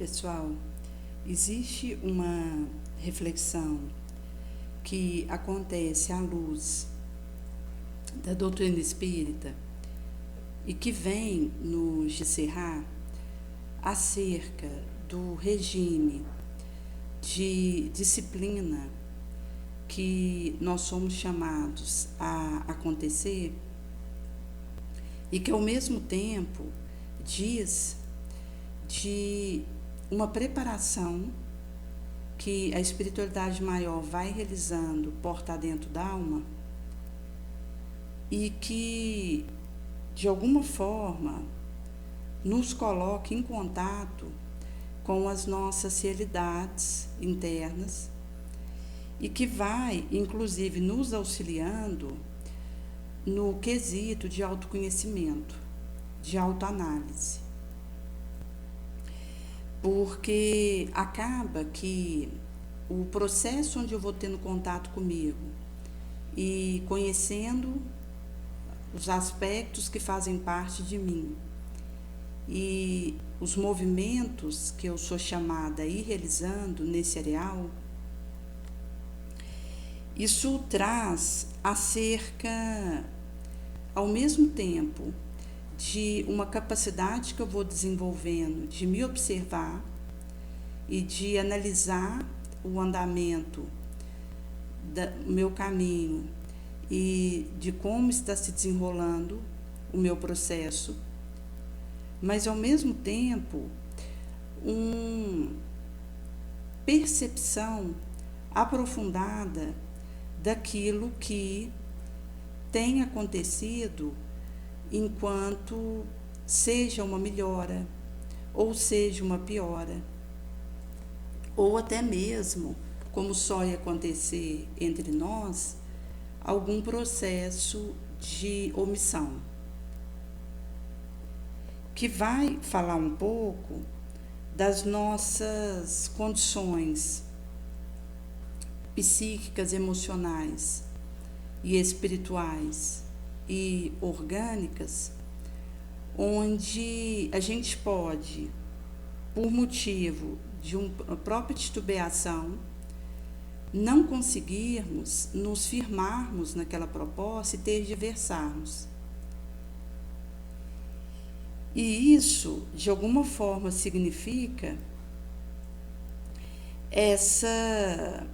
Pessoal, existe uma reflexão que acontece à luz da doutrina espírita e que vem nos disserrar acerca do regime de disciplina que nós somos chamados a acontecer e que, ao mesmo tempo, diz de uma preparação que a espiritualidade maior vai realizando porta dentro da alma e que, de alguma forma, nos coloca em contato com as nossas realidades internas e que vai, inclusive, nos auxiliando no quesito de autoconhecimento, de autoanálise. Porque acaba que o processo onde eu vou tendo contato comigo e conhecendo os aspectos que fazem parte de mim e os movimentos que eu sou chamada a ir realizando nesse areal, isso traz acerca, ao mesmo tempo, de uma capacidade que eu vou desenvolvendo de me observar e de analisar o andamento do meu caminho e de como está se desenrolando o meu processo, mas ao mesmo tempo uma percepção aprofundada daquilo que tem acontecido enquanto seja uma melhora, ou seja uma piora, ou até mesmo, como só ia acontecer entre nós, algum processo de omissão, que vai falar um pouco das nossas condições psíquicas, emocionais e espirituais e orgânicas, onde a gente pode, por motivo de uma própria titubeação, não conseguirmos nos firmarmos naquela proposta e tergiversarmos. E isso, de alguma forma, significa essa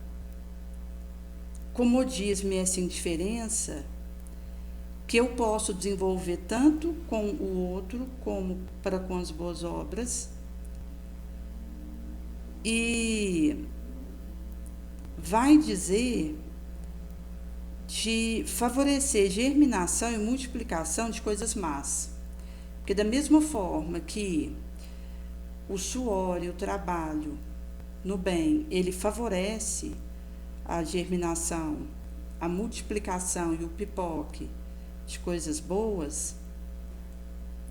comodismo e essa indiferença que eu posso desenvolver tanto com o outro como para com as boas obras, e vai dizer de favorecer germinação e multiplicação de coisas más. Porque da mesma forma que o suor e o trabalho no bem, ele favorece a germinação, a multiplicação e o pipoque de coisas boas,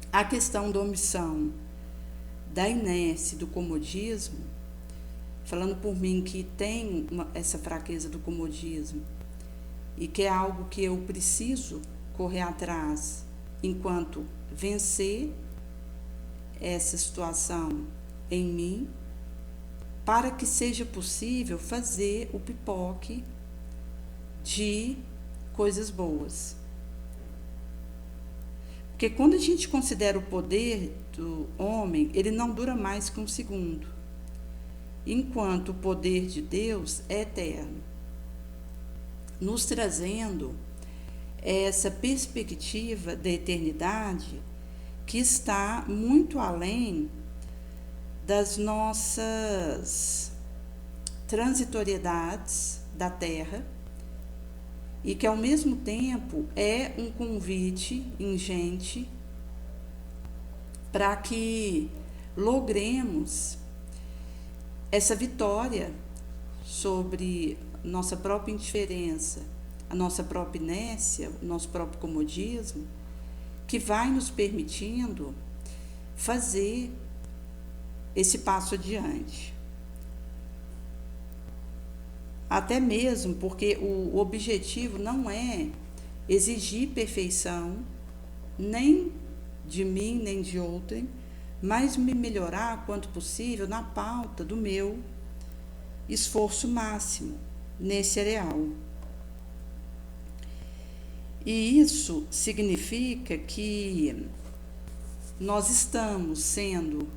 a questão da omissão, da inércia, do comodismo, falando por mim que tem essa fraqueza do comodismo e que é algo que eu preciso correr atrás enquanto vencer essa situação em mim, para que seja possível fazer o pipoque de coisas boas. Porque quando a gente considera o poder do homem, ele não dura mais que um segundo, enquanto o poder de Deus é eterno, nos trazendo essa perspectiva da eternidade que está muito além das nossas transitoriedades da Terra e que, ao mesmo tempo, é um convite ingente para que logremos essa vitória sobre nossa própria indiferença, a nossa própria inércia, o nosso próprio comodismo, que vai nos permitindo fazer esse passo adiante. Até mesmo porque o objetivo não é exigir perfeição, nem de mim, nem de outrem, mas me melhorar quanto possível na pauta do meu esforço máximo nesse areal. E isso significa que nós estamos sendo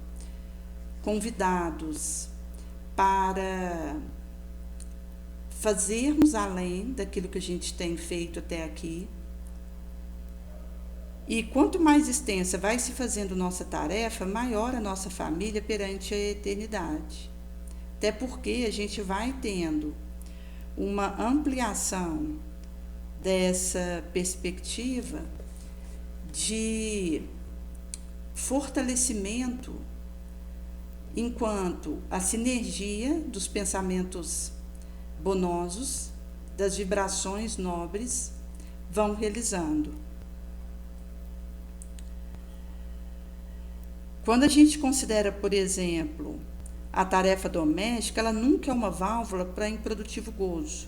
convidados para fazermos além daquilo que a gente tem feito até aqui. E quanto mais extensa vai se fazendo nossa tarefa, maior a nossa família perante a eternidade. Até porque a gente vai tendo uma ampliação dessa perspectiva de fortalecimento, enquanto a sinergia dos pensamentos bonosos, das vibrações nobres, vão realizando. Quando a gente considera, por exemplo, a tarefa doméstica, ela nunca é uma válvula para improdutivo gozo,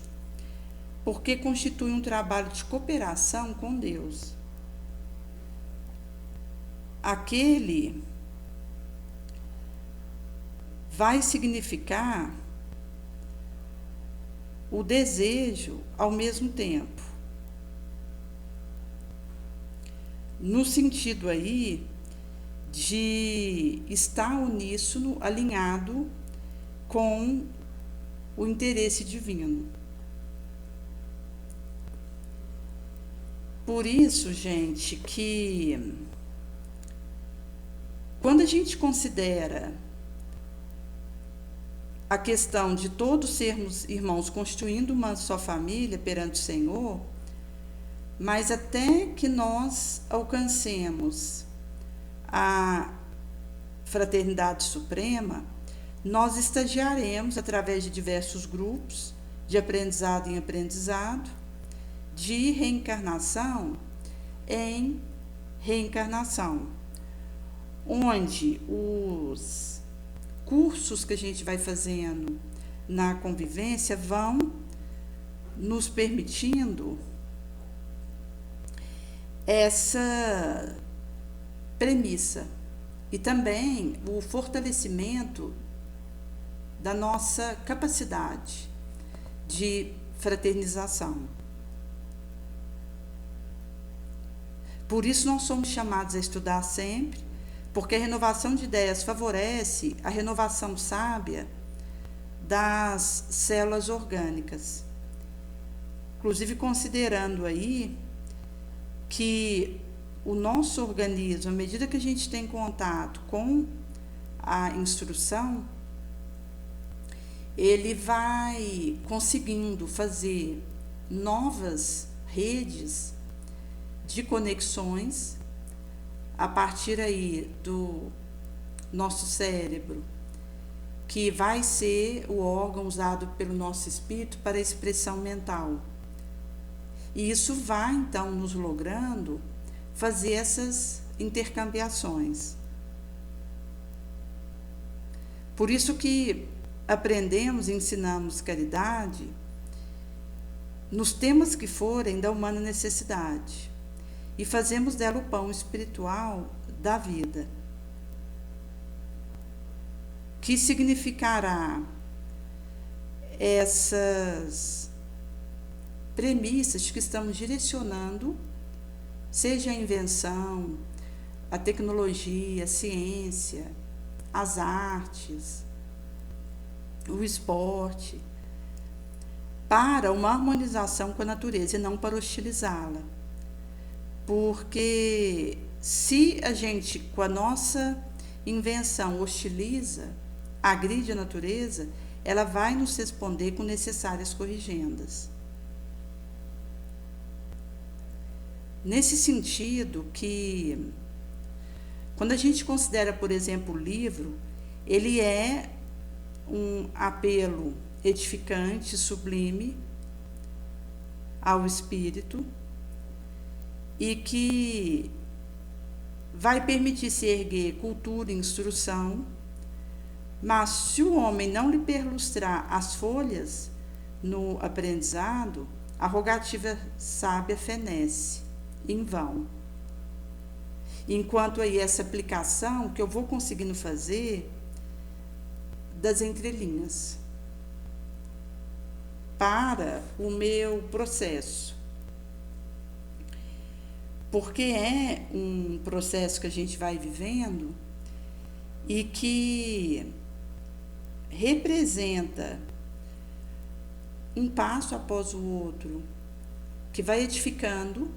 porque constitui um trabalho de cooperação com Deus. Aquele vai significar o desejo ao mesmo tempo. No sentido aí de estar uníssono, alinhado com o interesse divino. Por isso, gente, que quando a gente considera a questão de todos sermos irmãos constituindo uma só família perante o Senhor, mas até que nós alcancemos a fraternidade suprema, nós estagiaremos através de diversos grupos, de aprendizado em aprendizado, de reencarnação em reencarnação, onde os cursos que a gente vai fazendo na convivência vão nos permitindo essa premissa e também o fortalecimento da nossa capacidade de fraternização. Por isso nós somos chamados a estudar sempre, porque a renovação de ideias favorece a renovação sábia das células orgânicas. Inclusive considerando aí que o nosso organismo, à medida que a gente tem contato com a instrução, ele vai conseguindo fazer novas redes de conexões a partir aí do nosso cérebro, que vai ser o órgão usado pelo nosso espírito para a expressão mental. E isso vai, então, nos logrando fazer essas intercambiações. Por isso que aprendemos e ensinamos caridade nos temas que forem da humana necessidade e fazemos dela o pão espiritual da vida, que significará essas premissas que estamos direcionando, seja a invenção, a tecnologia, a ciência, as artes, o esporte, para uma harmonização com a natureza e não para hostilizá-la. Porque se a gente, com a nossa invenção, hostiliza, agride a natureza, ela vai nos responder com necessárias corrigendas. Nesse sentido que, quando a gente considera, por exemplo, o livro, ele é um apelo edificante, sublime ao espírito e que vai permitir se erguer cultura e instrução, mas se o homem não lhe perlustrar as folhas no aprendizado, a rogativa sábia fenece em vão. Enquanto aí essa aplicação que eu vou conseguindo fazer das entrelinhas para o meu processo. Porque é um processo que a gente vai vivendo e que representa um passo após o outro, que vai edificando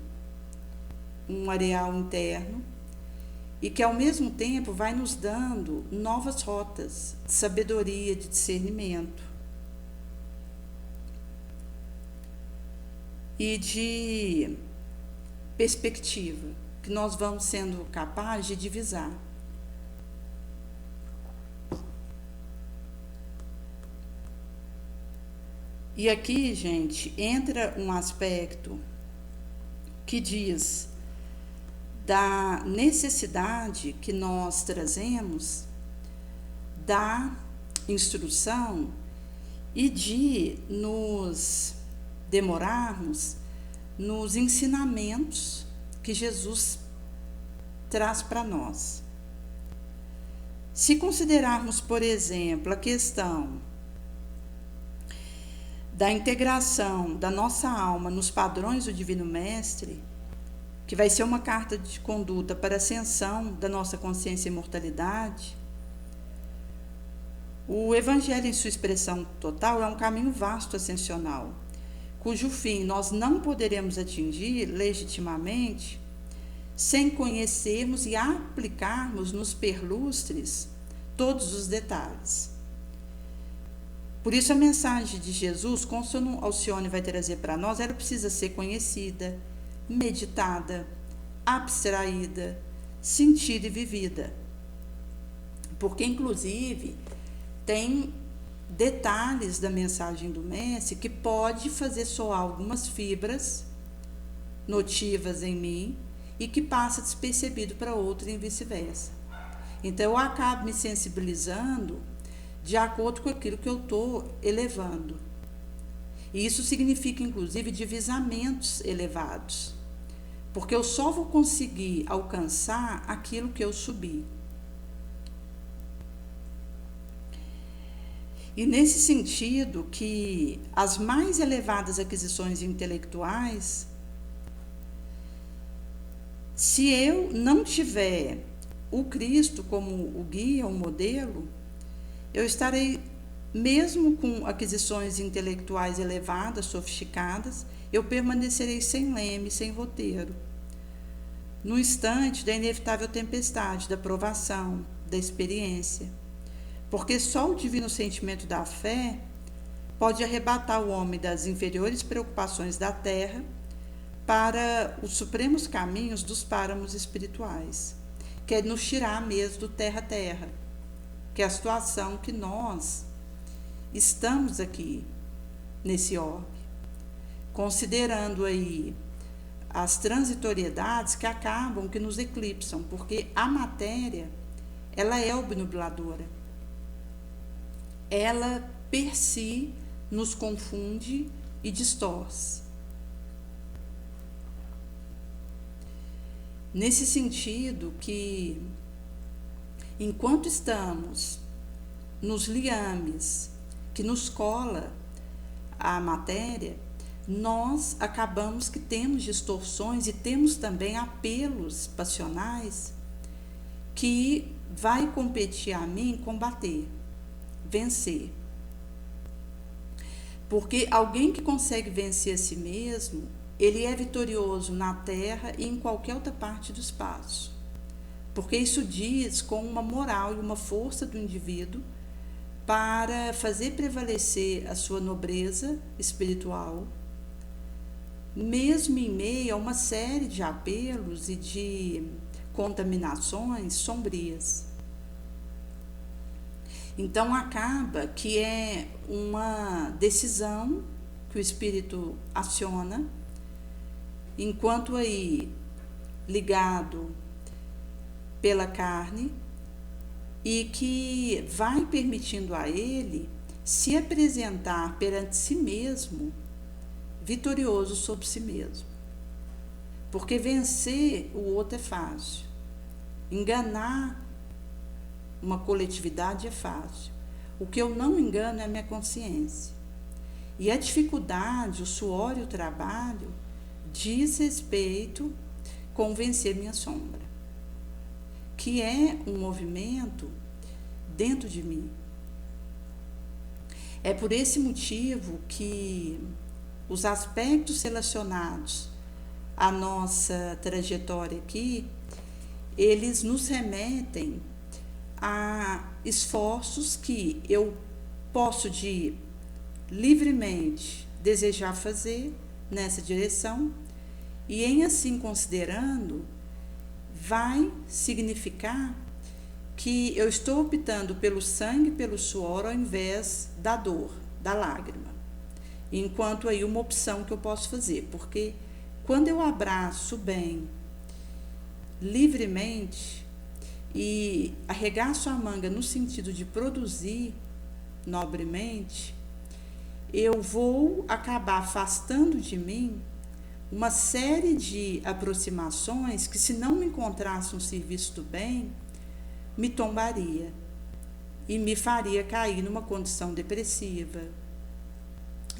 um areal interno e que, ao mesmo tempo, vai nos dando novas rotas de sabedoria, de discernimento e de perspectiva, que nós vamos sendo capazes de divisar. E aqui, gente, entra um aspecto que diz da necessidade que nós trazemos da instrução e de nos demorarmos nos ensinamentos que Jesus traz para nós. Se considerarmos, por exemplo, a questão da integração da nossa alma nos padrões do Divino Mestre, que vai ser uma carta de conduta para a ascensão da nossa consciência e imortalidade, o Evangelho em sua expressão total é um caminho vasto ascensional, cujo fim nós não poderemos atingir legitimamente sem conhecermos e aplicarmos nos perlustres todos os detalhes. Por isso a mensagem de Jesus, consoante Alcione vai trazer para nós, ela precisa ser conhecida, meditada, abstraída, sentida e vivida. Porque, inclusive, tem detalhes da mensagem do Mestre que pode fazer soar algumas fibras notivas em mim e que passa despercebido para outro e vice-versa. Então, eu acabo me sensibilizando de acordo com aquilo que eu estou elevando. E isso significa, inclusive, divisamentos elevados, porque eu só vou conseguir alcançar aquilo que eu subi. E nesse sentido que as mais elevadas aquisições intelectuais, se eu não tiver o Cristo como o guia, o modelo, eu estarei, mesmo com aquisições intelectuais elevadas, sofisticadas, eu permanecerei sem leme, sem roteiro, no instante da inevitável tempestade, da provação, da experiência. Porque só o divino sentimento da fé pode arrebatar o homem das inferiores preocupações da terra para os supremos caminhos dos páramos espirituais, que é nos tirar mesmo do terra-terra, que é a situação que nós estamos aqui nesse orbe, considerando aí as transitoriedades que acabam, que nos eclipsam, porque a matéria, ela é obnubiladora. Ela, per si, nos confunde e distorce. Nesse sentido que, enquanto estamos nos liames que nos cola a matéria, nós acabamos que temos distorções e temos também apelos passionais que vai competir a mim combater, vencer. Porque alguém que consegue vencer a si mesmo, ele é vitorioso na Terra e em qualquer outra parte do espaço. Porque isso diz com uma moral e uma força do indivíduo para fazer prevalecer a sua nobreza espiritual, mesmo em meio a uma série de apelos e de contaminações sombrias. Então acaba que é uma decisão que o espírito aciona, enquanto aí ligado pela carne, e que vai permitindo a ele se apresentar perante si mesmo vitorioso sobre si mesmo. Porque vencer o outro é fácil, Enganar uma coletividade é fácil. O que eu não engano é a minha consciência. E a dificuldade, o suor e o trabalho diz respeito a convencer minha sombra, que é um movimento dentro de mim. É por esse motivo que os aspectos relacionados à nossa trajetória aqui, eles nos remetem a esforços que eu posso livremente desejar fazer nessa direção, e em assim considerando, vai significar que eu estou optando pelo sangue, pelo suor, ao invés da dor, da lágrima. Enquanto aí uma opção que eu posso fazer, porque quando eu abraço bem, livremente, e arregaço a manga no sentido de produzir nobremente, eu vou acabar afastando de mim uma série de aproximações que, se não me encontrasse um serviço do bem, me tombaria e me faria cair numa condição depressiva,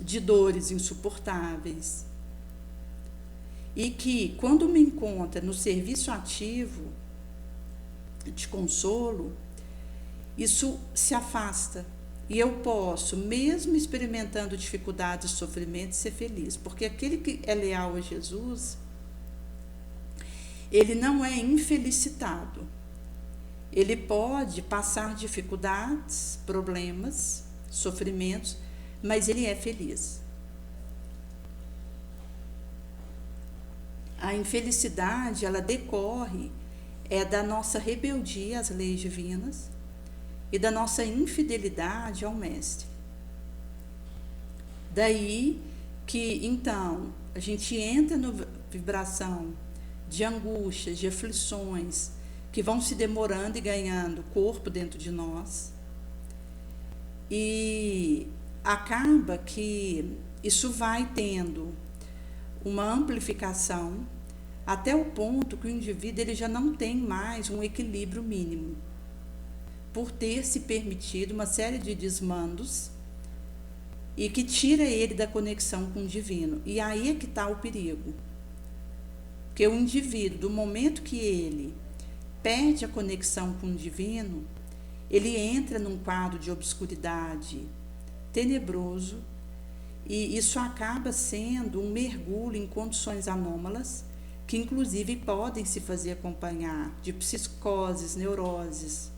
de dores insuportáveis. E que, quando me encontra no serviço ativo de consolo, isso se afasta. E eu posso, mesmo experimentando dificuldades e sofrimentos, ser feliz. Porque aquele que é leal a Jesus, ele não é infelicitado. Ele pode passar dificuldades, problemas, sofrimentos, mas ele é feliz. A infelicidade, ela decorre da nossa rebeldia às leis divinas e da nossa infidelidade ao Mestre. Daí que, então, a gente entra na vibração de angústias, de aflições, que vão se demorando e ganhando corpo dentro de nós. E acaba que isso vai tendo uma amplificação até o ponto que o indivíduo ele já não tem mais um equilíbrio mínimo, por ter se permitido uma série de desmandos e que tira ele da conexão com o divino. E aí é que está o perigo. Porque o indivíduo, do momento que ele perde a conexão com o divino, ele entra num quadro de obscuridade tenebroso, e isso acaba sendo um mergulho em condições anômalas, que inclusive podem se fazer acompanhar de psicoses, neuroses,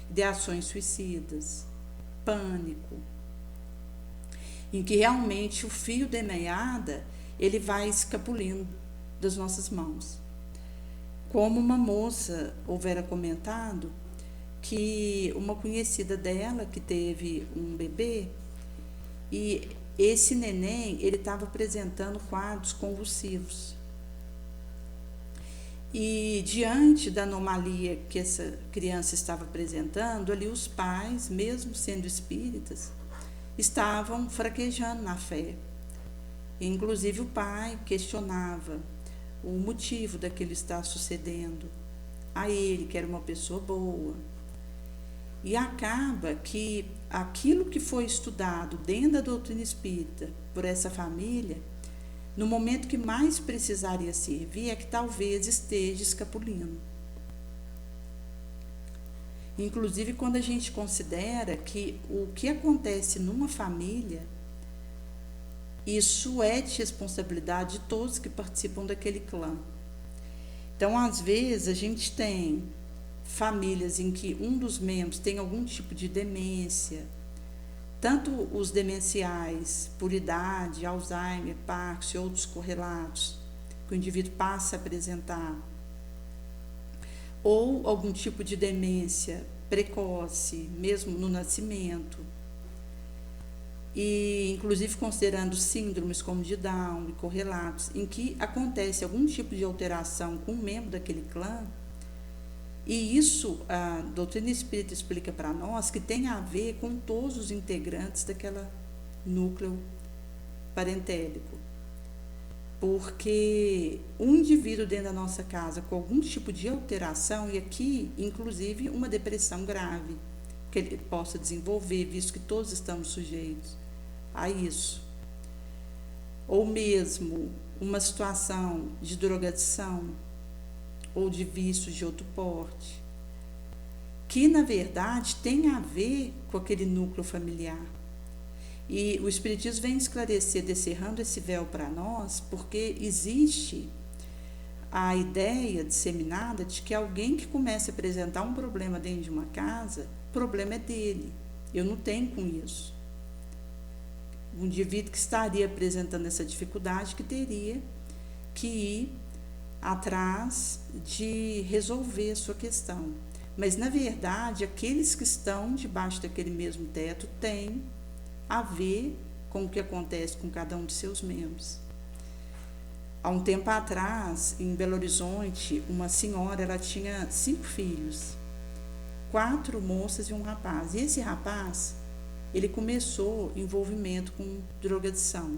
ideações suicidas, pânico, em que realmente o fio da meada ele vai escapulindo das nossas mãos. Como uma moça houvera comentado que uma conhecida dela que teve um bebê, e esse neném ele estava apresentando quadros convulsivos. E diante da anomalia que essa criança estava apresentando, ali os pais, mesmo sendo espíritas, estavam fraquejando na fé. E, inclusive o pai questionava o motivo daquilo estar sucedendo a ele, que era uma pessoa boa. E acaba que aquilo que foi estudado dentro da doutrina espírita por essa família, no momento que mais precisaria servir, é que talvez esteja escapulindo. Inclusive, quando a gente considera que o que acontece numa família, isso é de responsabilidade de todos que participam daquele clã. Então, às vezes, a gente tem famílias em que um dos membros tem algum tipo de demência, tanto os demenciais por idade, Alzheimer, Parkinson e outros correlatos, que o indivíduo passa a apresentar, ou algum tipo de demência precoce, mesmo no nascimento, e inclusive considerando síndromes como de Down e correlatos, em que acontece algum tipo de alteração com um membro daquele clã. E isso a doutrina espírita explica para nós que tem a ver com todos os integrantes daquele núcleo parentélico. porque um indivíduo dentro da nossa casa com algum tipo de alteração, e aqui, inclusive, uma depressão grave, que ele possa desenvolver, visto que todos estamos sujeitos a isso, ou mesmo uma situação de drogadição ou de vícios de outro porte, que na verdade tem a ver com aquele núcleo familiar. E o Espiritismo vem esclarecer, descerrando esse véu para nós, porque existe a ideia disseminada de que alguém que comece a apresentar um problema dentro de uma casa, o problema é dele, eu não tenho com isso. O indivíduo que estaria apresentando essa dificuldade que teria que ir atrás de resolver a sua questão. Mas, na verdade, aqueles que estão debaixo daquele mesmo teto têm a ver com o que acontece com cada um de seus membros. Há um tempo atrás, em Belo Horizonte, uma senhora, ela tinha 5 filhos, 4 moças e um rapaz. E esse rapaz, ele começou envolvimento com drogadição.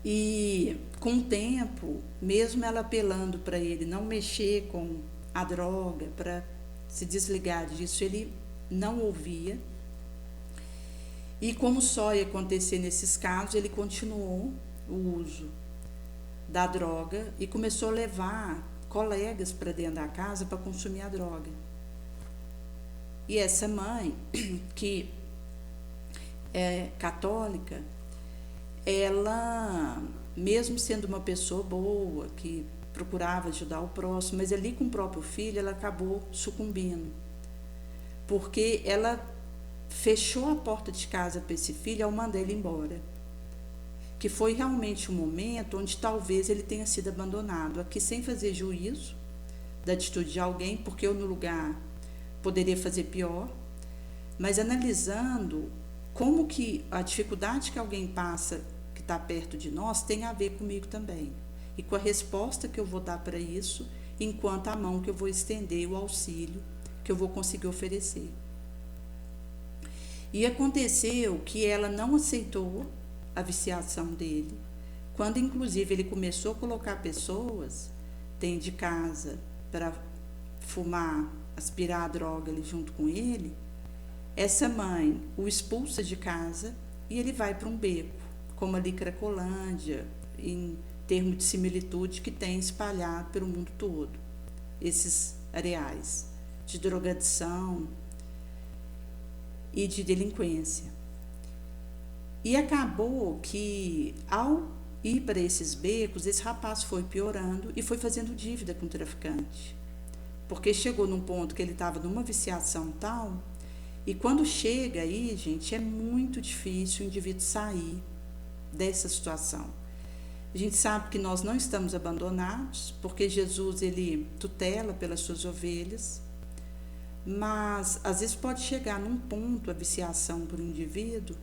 E com o tempo, mesmo ela apelando para ele não mexer com a droga, para se desligar disso, ele não ouvia. E como só ia acontecer nesses casos, ele continuou o uso da droga e começou a levar colegas para dentro da casa para consumir a droga. E essa mãe, que é católica, ela, mesmo sendo uma pessoa boa, que procurava ajudar o próximo, mas ali com o próprio filho, ela acabou sucumbindo. Porque ela fechou a porta de casa para esse filho ao mandar ele embora. Que foi realmente um momento onde talvez ele tenha sido abandonado. Aqui sem fazer juízo da atitude de alguém, porque eu no lugar poderia fazer pior, mas analisando como que a dificuldade que alguém passa, que está perto de nós, tem a ver comigo também. E com a resposta que eu vou dar para isso, enquanto a mão que eu vou estender, o auxílio que eu vou conseguir oferecer. E aconteceu que ela não aceitou a viciação dele, quando inclusive ele começou a colocar pessoas dentro de casa para fumar, aspirar a droga ali junto com ele. Essa mãe o expulsa de casa e ele vai para um beco, como ali Cracolândia, em termos de similitude que tem espalhado pelo mundo todo, esses areais de drogadição e de delinquência. E acabou que, ao ir para esses becos, esse rapaz foi piorando e foi fazendo dívida com o traficante, porque chegou num ponto que ele estava numa viciação tal. E quando chega aí, gente, é muito difícil o indivíduo sair dessa situação. A gente sabe que nós não estamos abandonados, porque Jesus, ele tutela pelas suas ovelhas, mas às vezes pode chegar num ponto a viciação por um indivíduo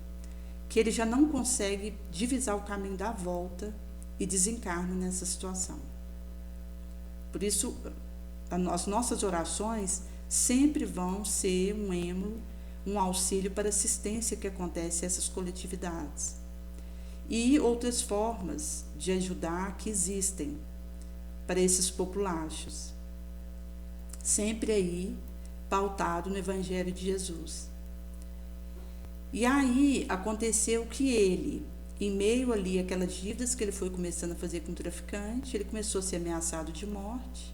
que ele já não consegue divisar o caminho da volta e desencarna nessa situação. Por isso, as nossas orações sempre vão ser um êmulo, um auxílio para a assistência que acontece a essas coletividades. E outras formas de ajudar que existem para esses populachos. Sempre aí pautado no Evangelho de Jesus. E aí aconteceu que ele, em meio ali àquelas dívidas que ele foi começando a fazer com o traficante, ele começou a ser ameaçado de morte.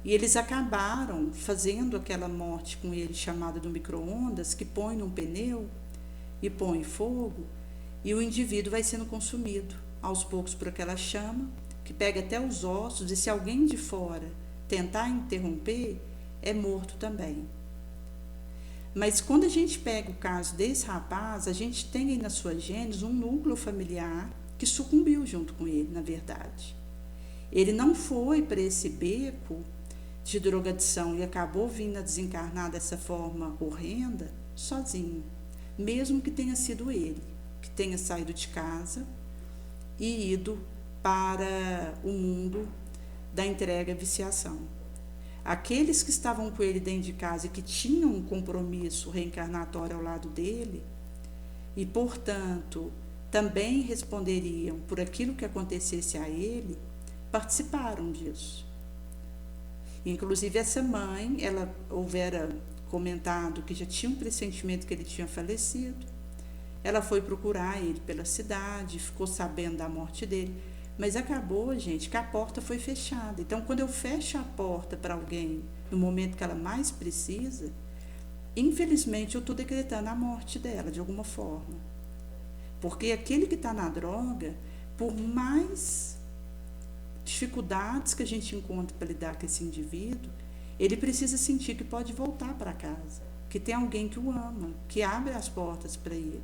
E eles acabaram fazendo aquela morte com ele, chamada do micro-ondas, que põe num pneu e põe fogo, e o indivíduo vai sendo consumido aos poucos por aquela chama, que pega até os ossos, e se alguém de fora tentar interromper, é morto também. Mas quando a gente pega o caso desse rapaz, a gente tem aí na sua gênese um núcleo familiar que sucumbiu junto com ele, na verdade. Ele não foi para esse beco de drogadição e acabou vindo a desencarnar dessa forma horrenda sozinho, mesmo que tenha sido ele, que tenha saído de casa e ido para o mundo da entrega à viciação. Aqueles que estavam com ele dentro de casa e que tinham um compromisso reencarnatório ao lado dele, e, portanto, também responderiam por aquilo que acontecesse a ele, participaram disso. Inclusive, essa mãe, ela houvera comentado que já tinha um pressentimento que ele tinha falecido. Ela foi procurar ele pela cidade, ficou sabendo da morte dele, mas acabou, gente, que a porta foi fechada. Então, quando eu fecho a porta para alguém no momento que ela mais precisa, infelizmente eu estou decretando a morte dela de alguma forma. Porque aquele que está na droga, por mais dificuldades que a gente encontra para lidar com esse indivíduo, ele precisa sentir que pode voltar para casa, que tem alguém que o ama, que abre as portas para ele,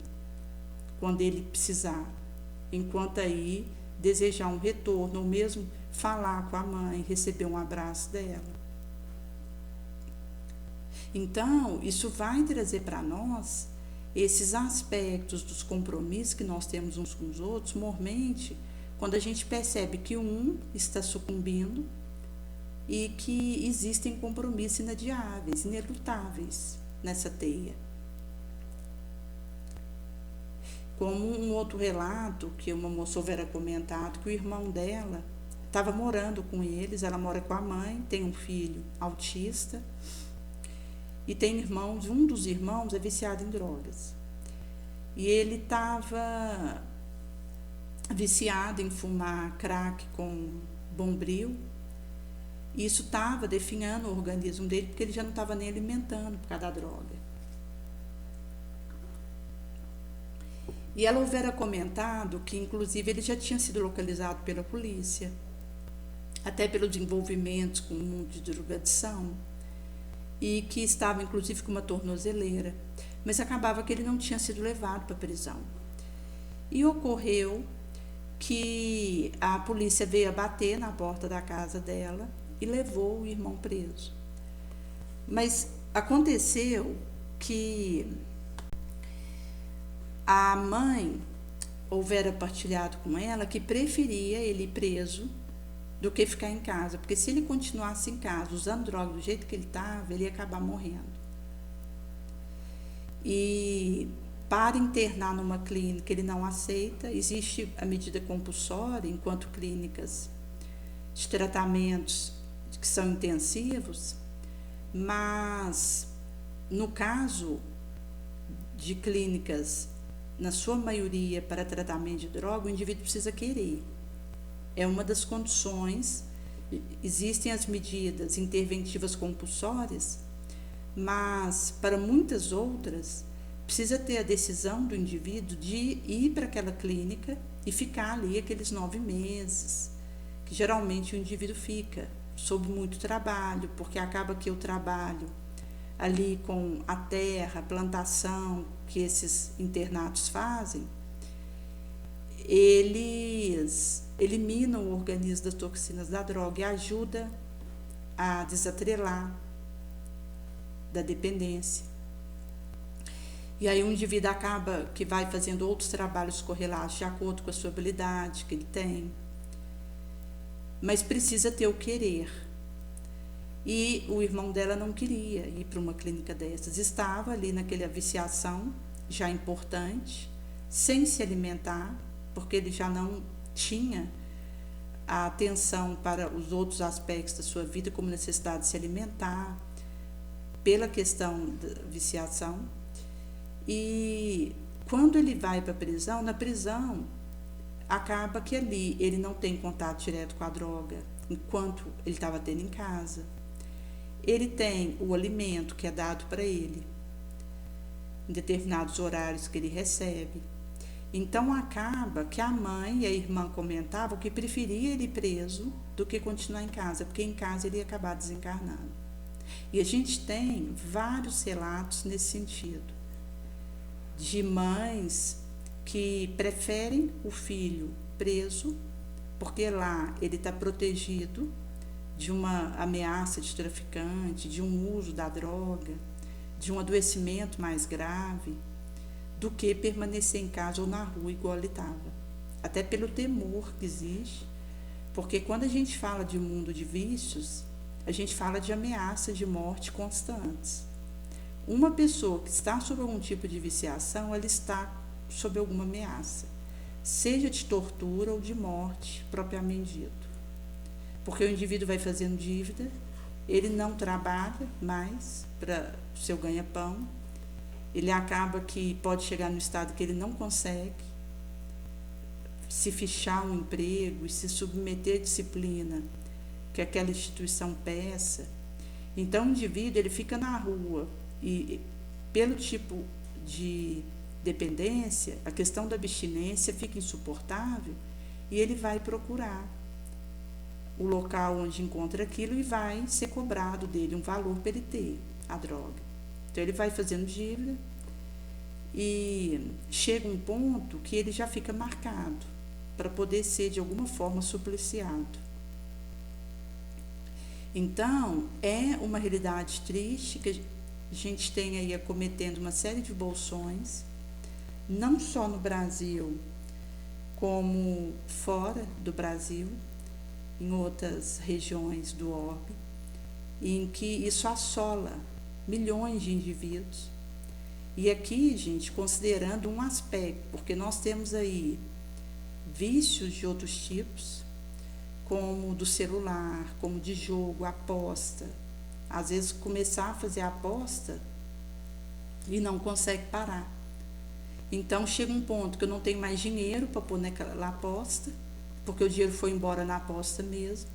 quando ele precisar. Enquanto aí, desejar um retorno, ou mesmo falar com a mãe, receber um abraço dela. Então, isso vai trazer para nós esses aspectos dos compromissos que nós temos uns com os outros, mormente, quando a gente percebe que um está sucumbindo e que existem compromissos inadiáveis, inelutáveis nessa teia. Como um outro relato que uma moça houvera comentado, que o irmão dela estava morando com eles, ela mora com a mãe, tem um filho autista, e tem irmãos, um dos irmãos é viciado em drogas. E ele estava viciado em fumar crack com Bombril. E isso estava definhando o organismo dele, porque ele já não estava nem alimentando por causa da droga. E ela houvera comentado que, inclusive, ele já tinha sido localizado pela polícia, até pelo desenvolvimento com o mundo de drogadição, e que estava inclusive com uma tornozeleira, mas acabava que ele não tinha sido levado para a prisão. E ocorreu que a polícia veio a bater na porta da casa dela e levou o irmão preso. Mas aconteceu que a mãe houvera partilhado com ela que preferia ele ir preso do que ficar em casa, porque se ele continuasse em casa usando droga do jeito que ele estava, ele ia acabar morrendo. E para internar numa clínica ele não aceita, existe a medida compulsória, enquanto clínicas de tratamentos que são intensivos, mas no caso de clínicas, na sua maioria para tratamento de droga, o indivíduo precisa querer. É uma das condições. Existem as medidas interventivas compulsórias, mas para muitas outras precisa ter a decisão do indivíduo de ir para aquela clínica e ficar ali aqueles 9 meses, que geralmente o indivíduo fica sob muito trabalho, porque acaba que o trabalho ali com a terra, a plantação que esses internatos fazem, eles eliminam o organismo das toxinas da droga e ajuda a desatrelar da dependência. E aí o indivíduo acaba que vai fazendo outros trabalhos correlatos de acordo com a sua habilidade que ele tem, mas precisa ter o querer. E o irmão dela não queria ir para uma clínica dessas, estava ali naquela viciação já importante, sem se alimentar, porque ele já não tinha a atenção para os outros aspectos da sua vida, como necessidade de se alimentar, pela questão da viciação. E quando ele vai para a prisão, na prisão, acaba que ali ele não tem contato direto com a droga, enquanto ele estava tendo em casa. Ele tem o alimento que é dado para ele, em determinados horários que ele recebe. Então, acaba que a mãe e a irmã comentavam que preferia ele preso do que continuar em casa, porque em casa ele ia acabar desencarnando. E a gente tem vários relatos nesse sentido, de mães que preferem o filho preso, porque lá ele está protegido de uma ameaça de traficante, de um uso da droga, de um adoecimento mais grave, do que permanecer em casa ou na rua igual ele estava. Até pelo temor que existe, porque quando a gente fala de mundo de vícios, a gente fala de ameaças de morte constantes. Uma pessoa que está sob algum tipo de viciação, ela está sob alguma ameaça, seja de tortura ou de morte, propriamente dito. Porque o indivíduo vai fazendo dívida, ele não trabalha mais para o seu ganha-pão, ele acaba que pode chegar no estado que ele não consegue se fichar um emprego e se submeter à disciplina que aquela instituição peça. Então, o indivíduo ele fica na rua e, pelo tipo de dependência, a questão da abstinência fica insuportável e ele vai procurar o local onde encontra aquilo e vai ser cobrado dele um valor para ele ter a droga. Então, ele vai fazendo dívida e chega um ponto que ele já fica marcado para poder ser, de alguma forma, supliciado. Então, é uma realidade triste que a gente tem aí acometendo uma série de bolsões, não só no Brasil, como fora do Brasil, em outras regiões do orbe, em que isso assola milhões de indivíduos. E aqui, gente, considerando um aspecto, porque nós temos aí vícios de outros tipos, como do celular, como de jogo, aposta. Às vezes começar a fazer aposta e não consegue parar. Então chega um ponto que eu não tenho mais dinheiro para pôr naquela aposta, porque o dinheiro foi embora na aposta mesmo.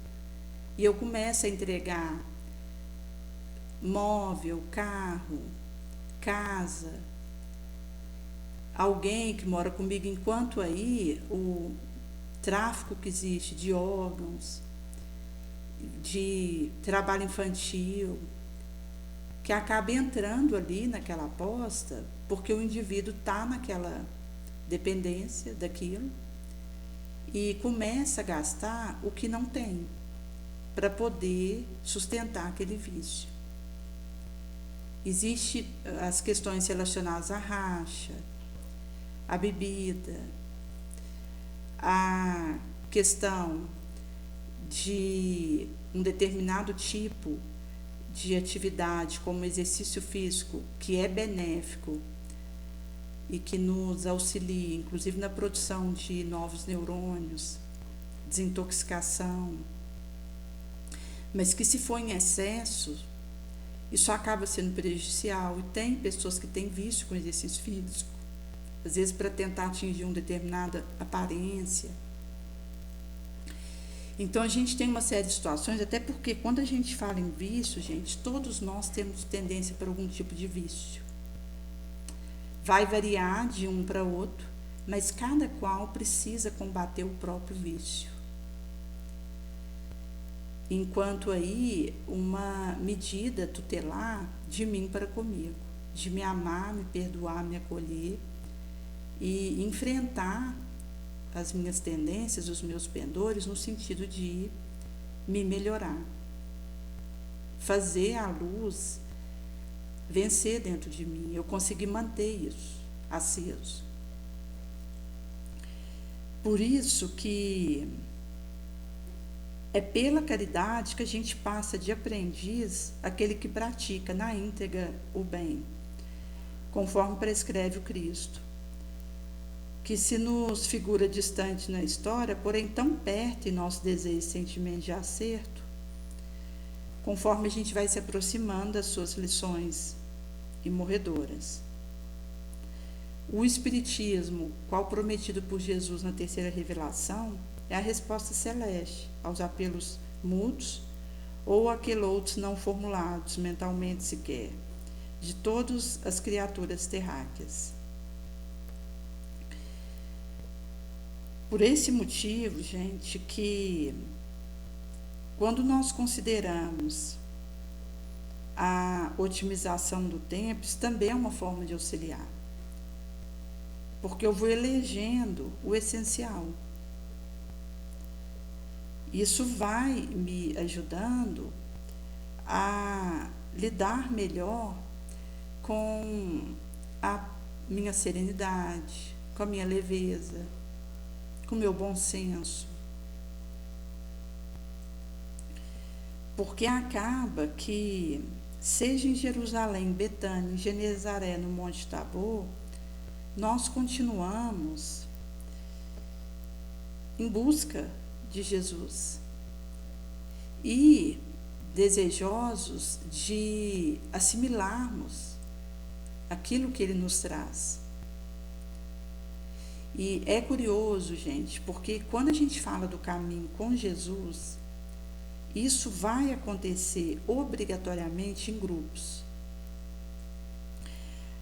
E eu começo a entregar móvel, carro, casa, alguém que mora comigo, enquanto aí o tráfico que existe de órgãos, de trabalho infantil, que acaba entrando ali naquela aposta, porque o indivíduo está naquela dependência daquilo e começa a gastar o que não tem para poder sustentar aquele vício. Existem as questões relacionadas à racha, à bebida, a questão de um determinado tipo de atividade, como exercício físico, que é benéfico e que nos auxilia, inclusive na produção de novos neurônios, desintoxicação, mas que se for em excesso, isso acaba sendo prejudicial. E tem pessoas que têm vício com exercício físico, às vezes para tentar atingir uma determinada aparência. Então, a gente tem uma série de situações, até porque quando a gente fala em vício, gente, todos nós temos tendência para algum tipo de vício. Vai variar de um para outro, mas cada qual precisa combater o próprio vício. Enquanto aí, uma medida tutelar de mim para comigo, de me amar, me perdoar, me acolher e enfrentar as minhas tendências, os meus pendores, no sentido de me melhorar. Fazer a luz vencer dentro de mim, eu consegui manter isso aceso. Por isso que é pela caridade que a gente passa de aprendiz àquele que pratica na íntegra o bem, conforme prescreve o Cristo, que se nos figura distante na história, porém tão perto em nosso desejo e sentimento de acerto, conforme a gente vai se aproximando das suas lições imorredoras. O Espiritismo, qual prometido por Jesus na terceira revelação, é a resposta celeste aos apelos mudos ou aqueloutos não formulados mentalmente sequer, de todas as criaturas terráqueas. Por esse motivo, gente, que quando nós consideramos a otimização do tempo, isso também é uma forma de auxiliar. Porque eu vou elegendo o essencial. Isso vai me ajudando a lidar melhor com a minha serenidade, com a minha leveza, com o meu bom senso. Porque acaba que, seja em Jerusalém, Betânia, em Genezaré, no Monte Tabor, nós continuamos em busca de Jesus e desejosos de assimilarmos aquilo que Ele nos traz. E é curioso, gente, porque quando a gente fala do caminho com Jesus, isso vai acontecer obrigatoriamente em grupos.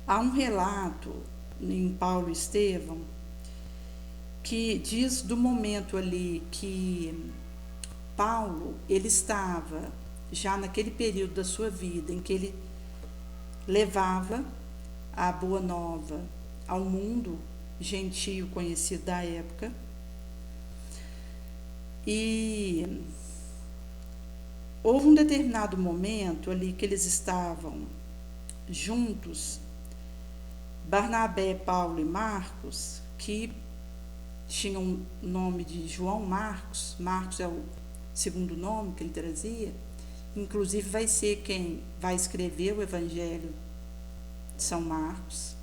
Há um relato em Paulo e Estevão que diz do momento ali que Paulo, ele estava já naquele período da sua vida em que ele levava a boa nova ao mundo gentio conhecido da época, e houve um determinado momento ali que eles estavam juntos, Barnabé, Paulo e Marcos, que tinham o nome de João Marcos. Marcos é o segundo nome que ele trazia, inclusive vai ser quem vai escrever o Evangelho de São Marcos,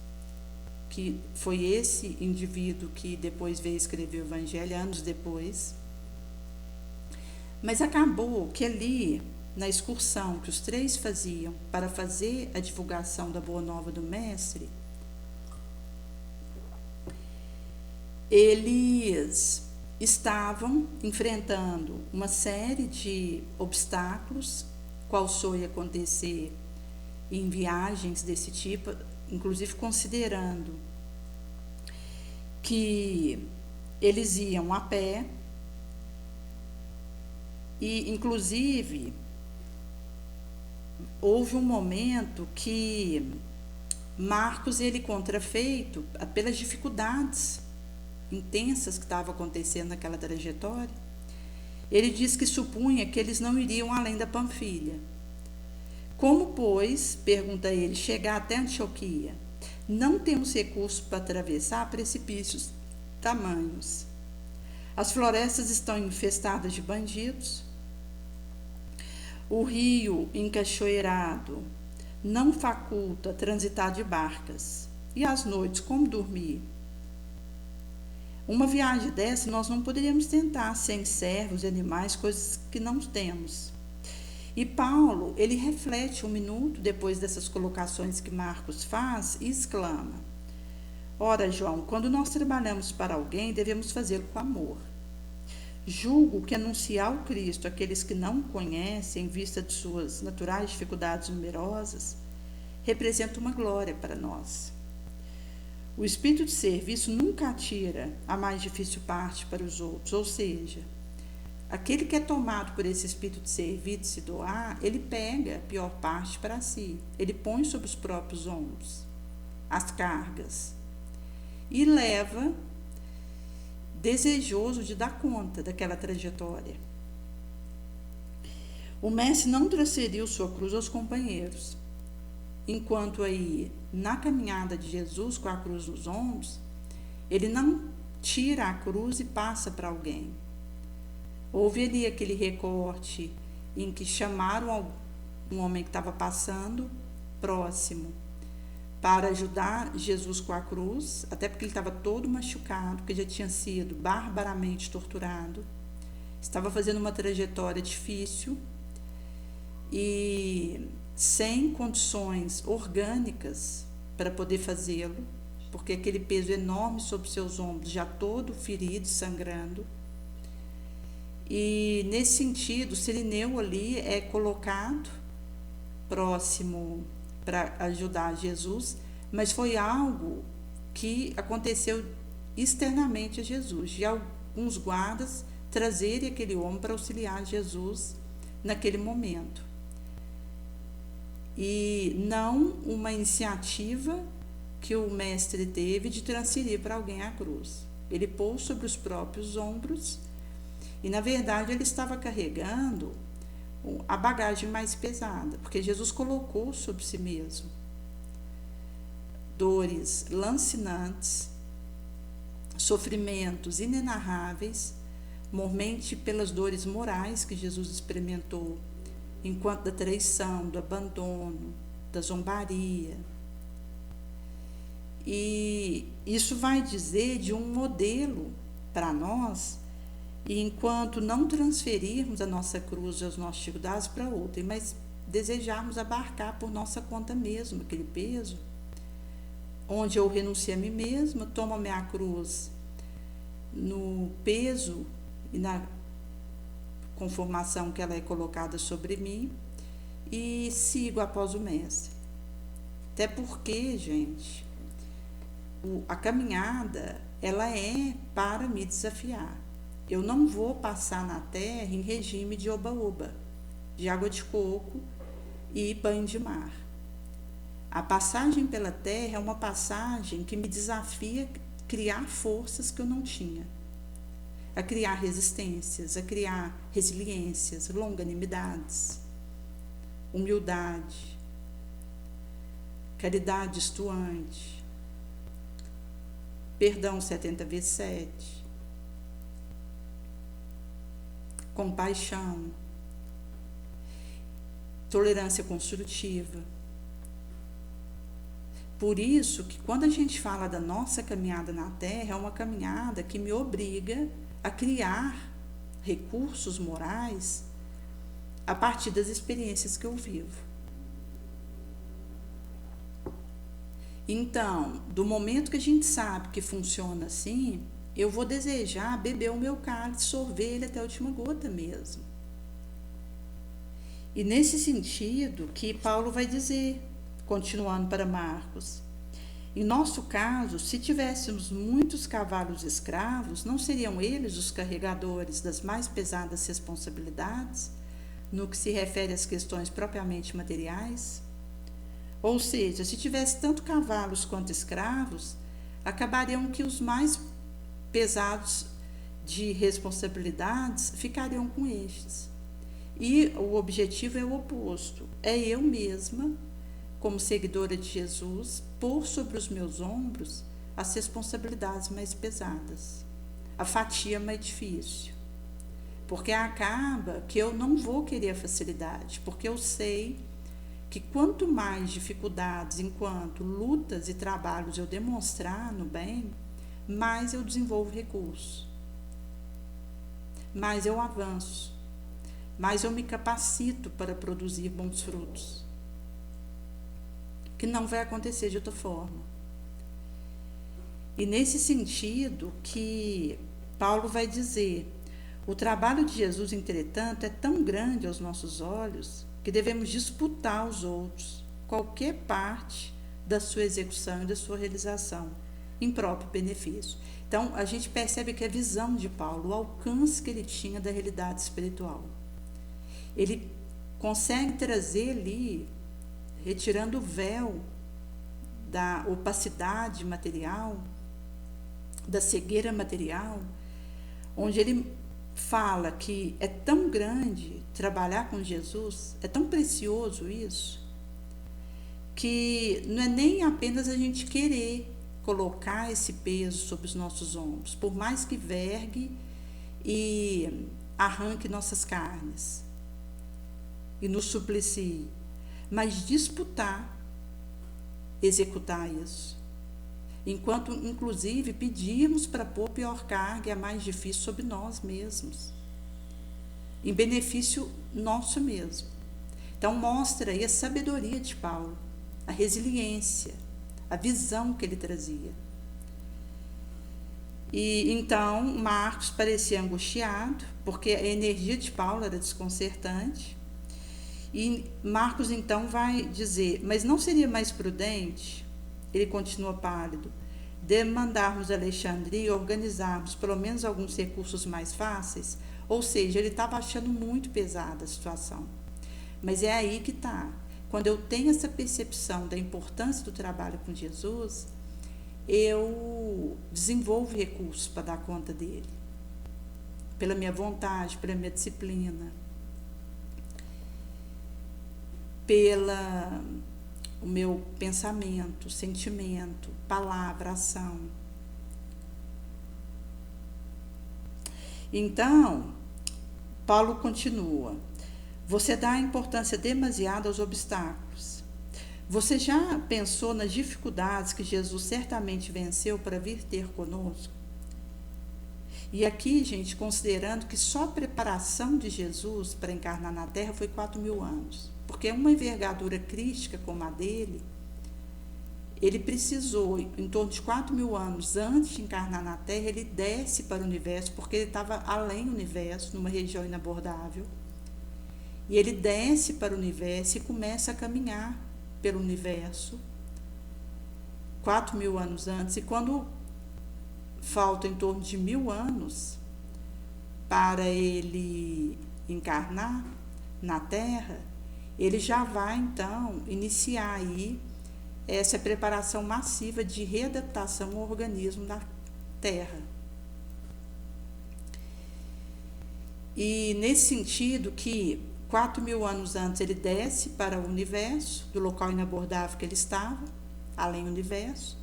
que foi esse indivíduo que depois veio escrever o Evangelho, anos depois. Mas acabou que ali, na excursão que os três faziam para fazer a divulgação da Boa Nova do Mestre, eles estavam enfrentando uma série de obstáculos, qual só ia acontecer em viagens desse tipo, inclusive considerando que eles iam a pé, e inclusive houve um momento que Marcos, ele contrafeito pelas dificuldades intensas que estavam acontecendo naquela trajetória, ele diz que supunha que eles não iriam além da Panfilha. Como, pois, pergunta ele, chegar até Antioquia? Não temos recursos para atravessar precipícios tamanhos. As florestas estão infestadas de bandidos. O rio encachoeirado não faculta transitar de barcas. E às noites, como dormir? Uma viagem dessa nós não poderíamos tentar sem servos e animais, coisas que não temos. E Paulo, ele reflete um minuto depois dessas colocações que Marcos faz e exclama: ora, João, quando nós trabalhamos para alguém, devemos fazê-lo com amor. Julgo que anunciar o Cristo àqueles que não o conhecem, em vista de suas naturais dificuldades numerosas, representa uma glória para nós. O espírito de serviço nunca atira a mais difícil parte para os outros, ou seja, aquele que é tomado por esse espírito de servir, de se doar, ele pega a pior parte para si, ele põe sobre os próprios ombros as cargas e leva desejoso de dar conta daquela trajetória. O mestre não transferiu sua cruz aos companheiros, enquanto aí, na caminhada de Jesus com a cruz nos ombros, ele não tira a cruz e passa para alguém. Houve ali aquele recorte em que chamaram um homem que estava passando próximo para ajudar Jesus com a cruz, até porque ele estava todo machucado, porque já tinha sido barbaramente torturado, estava fazendo uma trajetória difícil e sem condições orgânicas para poder fazê-lo, porque aquele peso enorme sobre seus ombros, já todo ferido, sangrando. E nesse sentido, o Cirineu ali é colocado próximo para ajudar Jesus, mas foi algo que aconteceu externamente a Jesus, de alguns guardas trazerem aquele homem para auxiliar Jesus naquele momento. E não uma iniciativa que o mestre teve de transferir para alguém a cruz. Ele pôs sobre os próprios ombros e, na verdade, ele estava carregando a bagagem mais pesada, porque Jesus colocou sobre si mesmo dores lancinantes, sofrimentos inenarráveis, mormente pelas dores morais que Jesus experimentou, enquanto da traição, do abandono, da zombaria. E isso vai dizer de um modelo para nós, e enquanto não transferirmos a nossa cruz e os nossos dificuldades para outra, mas desejarmos abarcar por nossa conta mesmo aquele peso, onde eu renuncio a mim mesma, tomo a minha cruz no peso e na conformação que ela é colocada sobre mim e sigo após o mestre. Até porque, gente, a caminhada, ela é para me desafiar. Eu não vou passar na terra em regime de oba-oba, de água de coco e banho de mar. A passagem pela terra é uma passagem que me desafia a criar forças que eu não tinha, a criar resistências, a criar resiliências, longanimidades, humildade, caridade estuante, perdão 70 vezes 7, compaixão, tolerância construtiva. Por isso que quando a gente fala da nossa caminhada na Terra, é uma caminhada que me obriga a criar recursos morais a partir das experiências que eu vivo. Então, do momento que a gente sabe que funciona assim, eu vou desejar beber o meu cálice, sorver ele até a última gota mesmo. E nesse sentido que Paulo vai dizer, continuando para Marcos, em nosso caso, se tivéssemos muitos cavalos escravos, não seriam eles os carregadores das mais pesadas responsabilidades, no que se refere às questões propriamente materiais? Ou seja, se tivesse tanto cavalos quanto escravos, acabariam que os mais pesados de responsabilidades ficariam com estes. E o objetivo é o oposto, é eu mesma, como seguidora de Jesus, pôr sobre os meus ombros as responsabilidades mais pesadas, a fatia mais difícil. Porque acaba que eu não vou querer a facilidade, porque eu sei que quanto mais dificuldades, enquanto lutas e trabalhos eu demonstrar no bem, mais eu desenvolvo recursos, mais eu avanço, mais eu me capacito para produzir bons frutos, que não vai acontecer de outra forma. E nesse sentido que Paulo vai dizer, o trabalho de Jesus, entretanto, é tão grande aos nossos olhos que devemos disputar aos outros qualquer parte da sua execução e da sua realização em próprio benefício. Então, a gente percebe que a visão de Paulo, o alcance que ele tinha da realidade espiritual, ele consegue trazer ali, retirando o véu da opacidade material, da cegueira material, onde ele fala que é tão grande trabalhar com Jesus, é tão precioso isso, que não é nem apenas a gente querer colocar esse peso sobre os nossos ombros, por mais que vergue e arranque nossas carnes e nos suplicie, mas disputar, executar isso. Enquanto, inclusive, pedirmos para pôr pior carga e a mais difícil sobre nós mesmos, em benefício nosso mesmo. Então, mostra aí a sabedoria de Paulo, a resiliência, a visão que ele trazia. E então, Marcos parecia angustiado, porque a energia de Paulo era desconcertante. E Marcos, então, vai dizer, mas não seria mais prudente, ele continua pálido, demandarmos a Alexandria e organizarmos pelo menos alguns recursos mais fáceis? Ou seja, ele estava achando muito pesada a situação. Mas é aí que está. Quando eu tenho essa percepção da importância do trabalho com Jesus, eu desenvolvo recursos para dar conta dele. Pela minha vontade, pela minha disciplina, pela o meu pensamento, sentimento, palavra, ação. Então, Paulo continua, você dá importância demasiada aos obstáculos, Você já pensou nas dificuldades que Jesus certamente venceu para vir ter conosco? E aqui, gente, considerando que só a preparação de Jesus para encarnar na Terra foi 4.000 anos. Porque uma envergadura crística como a dele, ele precisou, em torno de 4.000 anos antes de encarnar na Terra, ele desce para o universo, porque ele estava além do universo, numa região inabordável. E ele desce para o universo e começa a caminhar pelo universo 4.000 anos antes. E quando falta em torno de 1.000 anos para ele encarnar na Terra, ele já vai então iniciar aí essa preparação massiva de readaptação ao organismo da Terra. E nesse sentido que 4.000 anos antes ele desce para o universo, do local inabordável que ele estava, além do universo,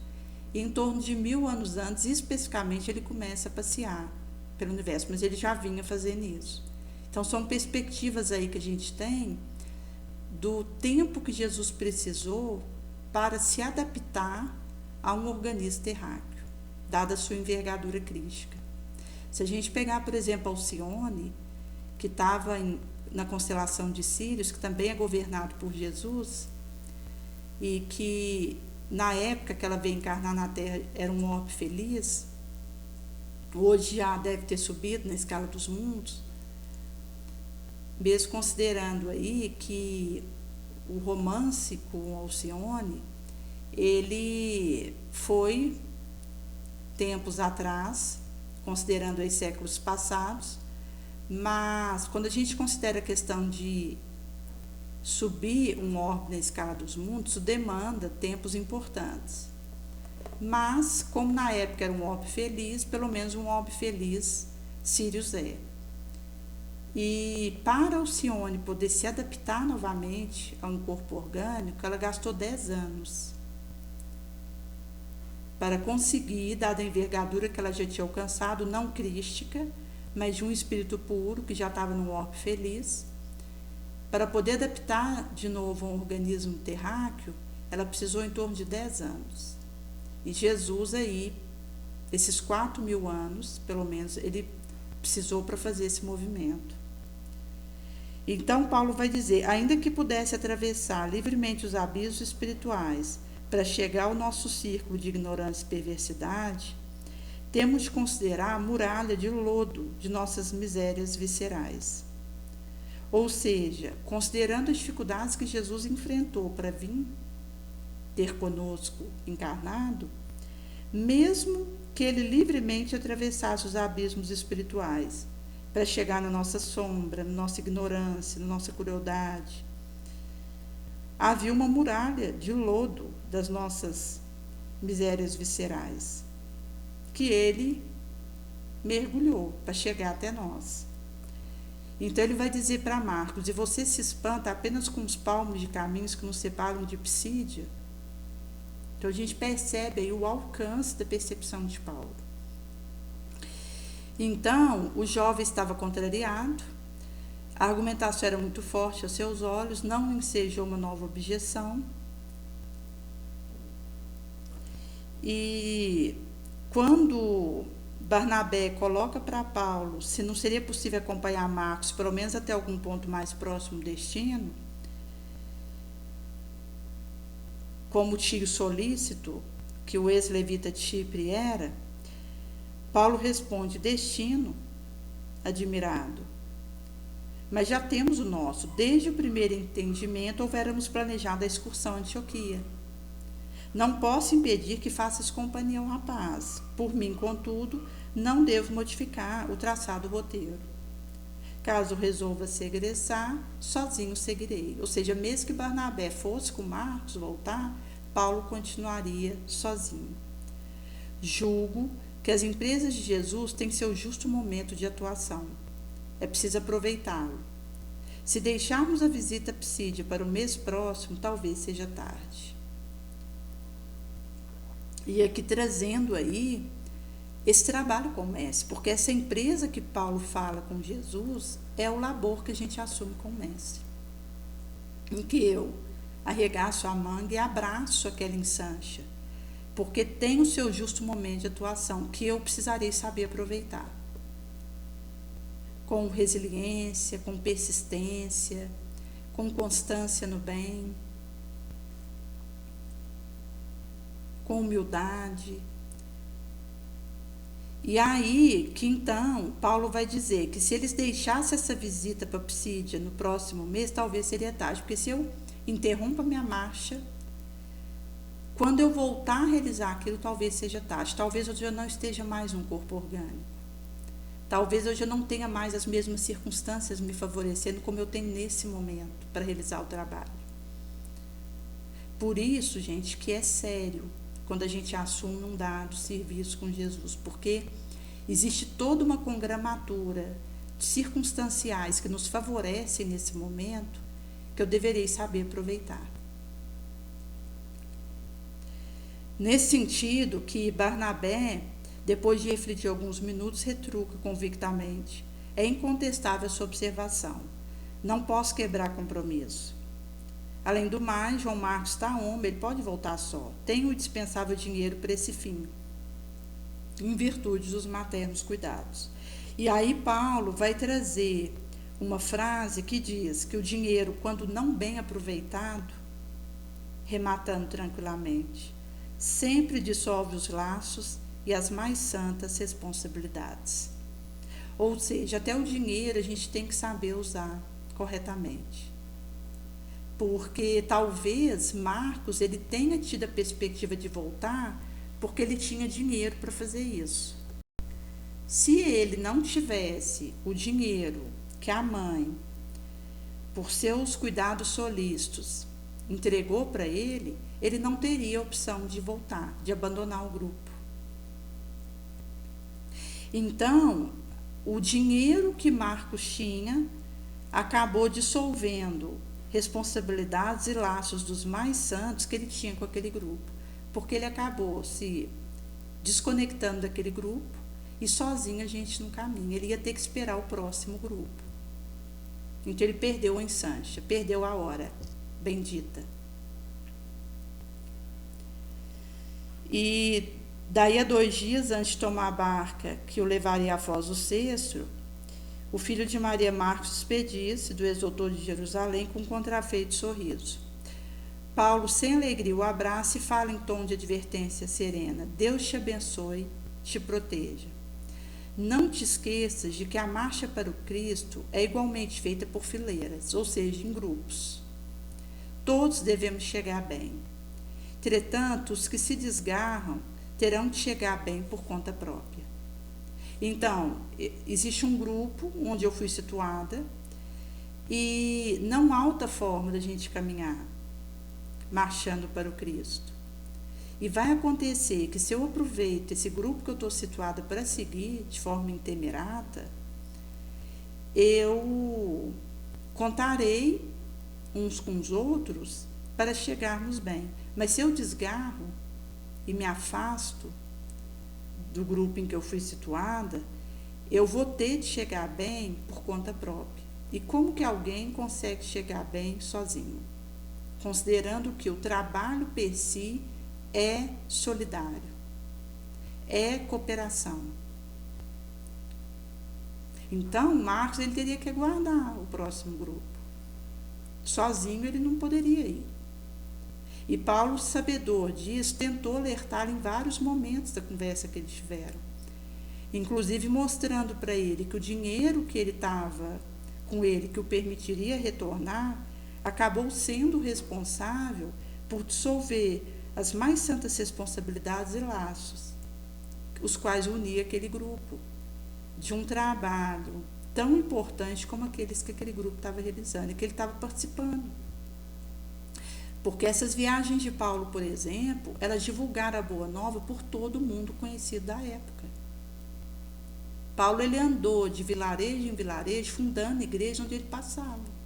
e em torno de 1.000 anos antes, especificamente, ele começa a passear pelo universo, mas ele já vinha fazendo isso. Então são perspectivas aí que a gente tem do tempo que Jesus precisou para se adaptar a um organismo terráqueo, dada a sua envergadura crística. Se a gente pegar, por exemplo, Alcione, que estava na constelação de Sírios, que também é governado por Jesus, e que na época que ela veio encarnar na Terra era um orbe feliz, hoje já deve ter subido na escala dos mundos, mesmo considerando aí que o romance com Alcione, ele foi tempos atrás, considerando aí séculos passados, mas quando a gente considera a questão de subir um orbe na escala dos mundos, isso demanda tempos importantes. Mas, como na época era um orbe feliz, pelo menos um orbe feliz Sírios é. E para Alcione poder se adaptar novamente a um corpo orgânico, ela gastou 10 anos para conseguir, dada a envergadura que ela já tinha alcançado, não crística, mas de um espírito puro, que já estava no orbe feliz. Para poder adaptar de novo a um organismo terráqueo, ela precisou em torno de 10 anos. E Jesus aí, esses 4.000 anos, pelo menos, ele precisou para fazer esse movimento. Então, Paulo vai dizer, ainda que pudesse atravessar livremente os abismos espirituais para chegar ao nosso círculo de ignorância e perversidade, temos de considerar a muralha de lodo de nossas misérias viscerais. Ou seja, considerando as dificuldades que Jesus enfrentou para vir ter conosco encarnado, mesmo que ele livremente atravessasse os abismos espirituais para chegar na nossa sombra, na nossa ignorância, na nossa crueldade, havia uma muralha de lodo das nossas misérias viscerais, que ele mergulhou para chegar até nós. Então ele vai dizer para Marcos, e você se espanta apenas com os palmos de caminhos que nos separam de Psídia. Então a gente percebe aí o alcance da percepção de Paulo. Então o jovem estava contrariado, a argumentação era muito forte aos seus olhos, não ensejou uma nova objeção. E quando Barnabé coloca para Paulo se não seria possível acompanhar Marcos, pelo menos até algum ponto mais próximo do destino, como tio solícito, que o ex-levita de Chipre era, Paulo responde, destino, admirado. Mas já temos o nosso. Desde o primeiro entendimento, houvéramos planejado a excursão a Antioquia. Não posso impedir que faças companhia ao rapaz. Por mim, contudo, não devo modificar o traçado do roteiro. Caso resolva segressar, sozinho seguirei. Ou seja, mesmo que Barnabé fosse com Marcos voltar, Paulo continuaria sozinho. Julgo que as empresas de Jesus têm seu justo momento de atuação. É preciso aproveitá-lo. Se deixarmos a visita a Psídia para o mês próximo, talvez seja tarde. E aqui trazendo aí esse trabalho com o mestre, porque essa empresa que Paulo fala com Jesus é o labor que a gente assume com o mestre. Em que eu arregaço a manga e abraço aquela ensancha, porque tem o seu justo momento de atuação que eu precisarei saber aproveitar. Com resiliência, com persistência, com constância no bem, com humildade. E aí que então Paulo vai dizer que se eles deixassem essa visita para Psídia no próximo mês, talvez seria tarde, porque se eu interrompo a minha marcha, quando eu voltar a realizar aquilo, talvez seja tarde. Talvez eu já não esteja mais um corpo orgânico. Talvez eu já não tenha mais as mesmas circunstâncias me favorecendo como eu tenho nesse momento para realizar o trabalho. Por isso, gente, que é sério quando a gente assume um dado serviço com Jesus, porque existe toda uma congramatura de circunstanciais que nos favorecem nesse momento que eu deverei saber aproveitar. Nesse sentido que Barnabé, depois de refletir alguns minutos, retruca convictamente: é incontestável a sua observação. Não posso quebrar compromisso. Além do mais, João Marcos está homem, ele pode voltar só. Tem o dispensável dinheiro para esse fim, em virtude dos maternos cuidados. E aí Paulo vai trazer uma frase que diz que o dinheiro, quando não bem aproveitado, rematando tranquilamente, sempre dissolve os laços e as mais santas responsabilidades. Ou seja, até o dinheiro a gente tem que saber usar corretamente. Porque talvez Marcos ele tenha tido a perspectiva de voltar porque ele tinha dinheiro para fazer isso. Se ele não tivesse o dinheiro que a mãe, por seus cuidados solícitos, entregou para ele, ele não teria a opção de voltar, de abandonar o grupo. Então, o dinheiro que Marcos tinha acabou dissolvendo responsabilidades e laços dos mais santos que ele tinha com aquele grupo, porque ele acabou se desconectando daquele grupo e sozinho a gente não caminha. Ele ia ter que esperar o próximo grupo. Então ele perdeu a ensancha, perdeu a hora bendita. E daí a 2 dias antes de tomar a barca que o levaria a Foz do Cesto, o filho de Maria Marcos despedia-se do ex-doutor de Jerusalém com um contrafeito sorriso. Paulo, sem alegria, o abraça e fala em tom de advertência serena: Deus te abençoe, te proteja. Não te esqueças de que a marcha para o Cristo é igualmente feita por fileiras, ou seja, em grupos. Todos devemos chegar bem. Entretanto, os que se desgarram terão de chegar bem por conta própria. Então, existe um grupo onde eu fui situada e não há outra forma da gente caminhar marchando para o Cristo. E vai acontecer que se eu aproveito esse grupo que eu estou situada para seguir de forma intemerata, eu contarei uns com os outros para chegarmos bem. Mas se eu desgarro e me afasto do grupo em que eu fui situada, eu vou ter de chegar bem por conta própria. E como que alguém consegue chegar bem sozinho? Considerando que o trabalho per si é solidário, é cooperação. Então, Marcos ele teria que aguardar o próximo grupo. Sozinho ele não poderia ir. E Paulo, sabedor disso, tentou alertar em vários momentos da conversa que eles tiveram. Inclusive mostrando para ele que o dinheiro que ele estava com ele, que o permitiria retornar, acabou sendo responsável por dissolver as mais santas responsabilidades e laços, os quais unia aquele grupo, de um trabalho tão importante como aqueles que aquele grupo estava realizando e que ele estava participando. Porque essas viagens de Paulo, por exemplo, elas divulgaram a Boa Nova por todo mundo conhecido da época. Paulo ele andou de vilarejo em vilarejo, fundando igreja onde ele passava.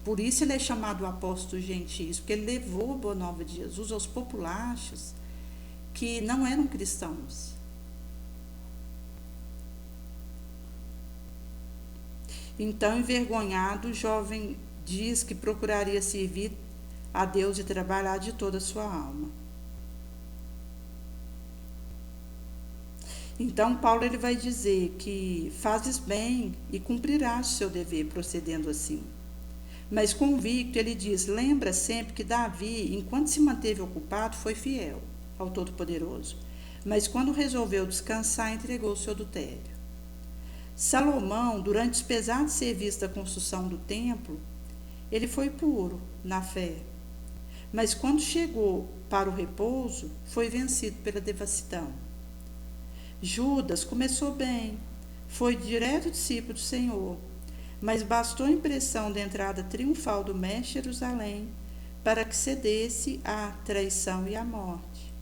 Por isso ele é chamado o apóstolo gentios, porque ele levou a Boa Nova de Jesus aos populachos que não eram cristãos. Então, envergonhado, o jovem diz que procuraria servir a Deus e trabalhar de toda a sua alma. Então, Paulo ele vai dizer que fazes bem e cumprirás o seu dever procedendo assim. Mas convicto, ele diz, lembra sempre que Davi, enquanto se manteve ocupado, foi fiel ao Todo-Poderoso. Mas quando resolveu descansar, entregou o seu adultério. Salomão, durante os pesados serviços da construção do templo, ele foi puro na fé. Mas quando chegou para o repouso, foi vencido pela devassidão. Judas começou bem, foi direto discípulo do Senhor, mas bastou a impressão da entrada triunfal do Mestre em Jerusalém para que cedesse à traição e à morte.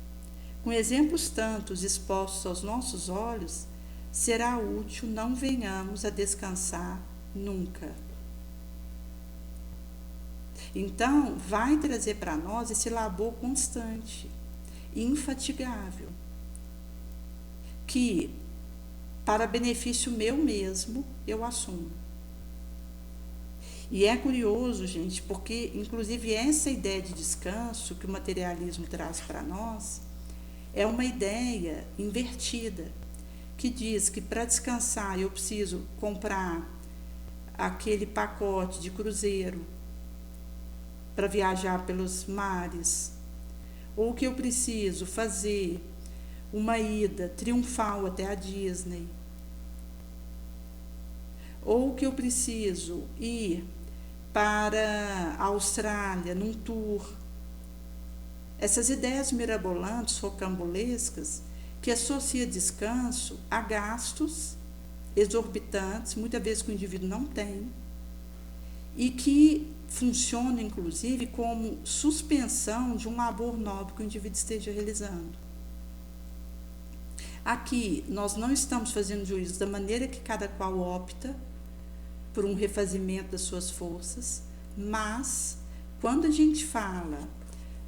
Com exemplos tantos expostos aos nossos olhos, será útil não venhamos a descansar nunca. Então, vai trazer para nós esse labor constante, infatigável, que, para benefício meu mesmo, eu assumo. E é curioso, gente, porque, inclusive, essa ideia de descanso que o materialismo traz para nós é uma ideia invertida, que diz que para descansar eu preciso comprar aquele pacote de cruzeiro para viajar pelos mares, ou que eu preciso fazer uma ida triunfal até a Disney, ou que eu preciso ir para a Austrália num tour. Essas ideias mirabolantes, rocambolescas, que associa descanso a gastos exorbitantes, muitas vezes que o indivíduo não tem, e que funcionam, inclusive, como suspensão de um labor nobre que o indivíduo esteja realizando. Aqui, nós não estamos fazendo juízo da maneira que cada qual opta por um refazimento das suas forças, mas, quando a gente fala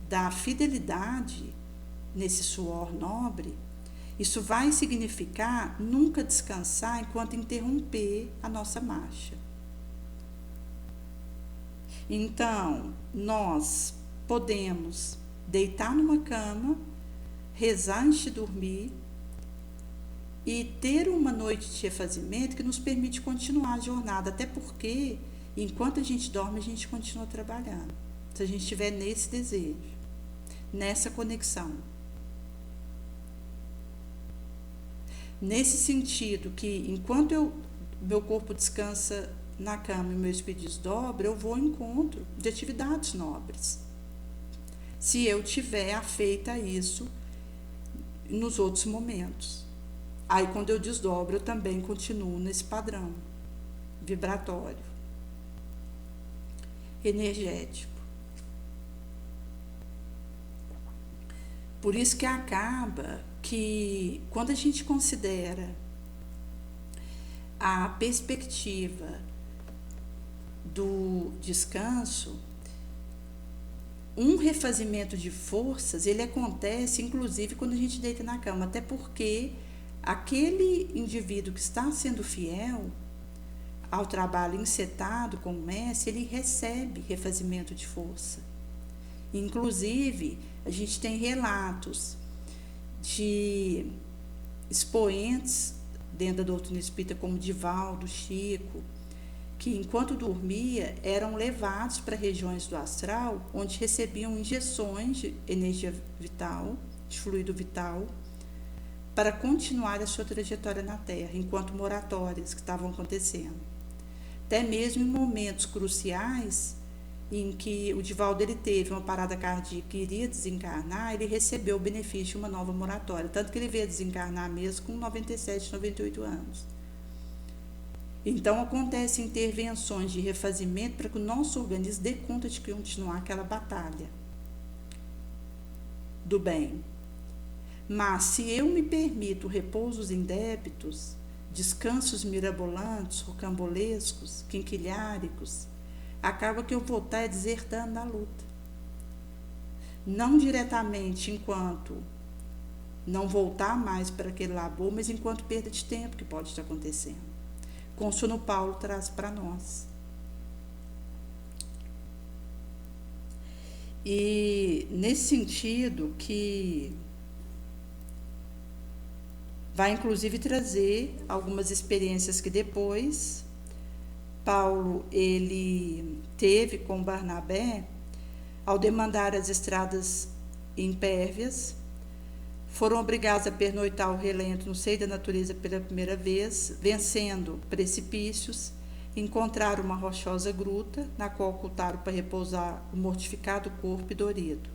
da fidelidade nesse suor nobre, isso vai significar nunca descansar enquanto interromper a nossa marcha. Então, nós podemos deitar numa cama, rezar antes de dormir e ter uma noite de refazimento que nos permite continuar a jornada, até porque, enquanto a gente dorme, a gente continua trabalhando. Se a gente estiver nesse desejo, nessa conexão. Nesse sentido que, enquanto meu corpo descansa na cama e meu espírito desdobra, eu vou ao encontro de atividades nobres. Se eu tiver afeita a isso nos outros momentos. Aí, quando eu desdobro, eu também continuo nesse padrão vibratório, energético. Por isso que acaba que, quando a gente considera a perspectiva do descanso, um refazimento de forças, ele acontece, inclusive, quando a gente deita na cama, até porque aquele indivíduo que está sendo fiel ao trabalho encetado com o mestre, ele recebe refazimento de força. Inclusive, a gente tem relatos de expoentes dentro da doutrina espírita, como Divaldo, Chico, que enquanto dormia eram levados para regiões do astral, onde recebiam injeções de energia vital, de fluido vital, para continuar a sua trajetória na Terra, enquanto moratórias que estavam acontecendo. Até mesmo em momentos cruciais, em que o Divaldo ele teve uma parada cardíaca e iria desencarnar, ele recebeu o benefício de uma nova moratória, tanto que ele veio desencarnar mesmo com 97, 98 anos. Então, acontecem intervenções de refazimento para que o nosso organismo dê conta de continuar aquela batalha do bem. Mas, se eu me permito repousos indébitos, descansos mirabolantes, rocambolescos, quinquilháricos, acaba que eu vou estar desertando da luta. Não diretamente enquanto não voltar mais para aquele labor, mas enquanto perda de tempo que pode estar acontecendo. Consono Paulo traz para nós. E nesse sentido que vai inclusive trazer algumas experiências que depois Paulo ele teve com Barnabé ao demandar as estradas impérvias, foram obrigados a pernoitar ao relento no seio da natureza pela primeira vez, vencendo precipícios, encontraram uma rochosa gruta, na qual ocultaram para repousar o mortificado corpo e dorido.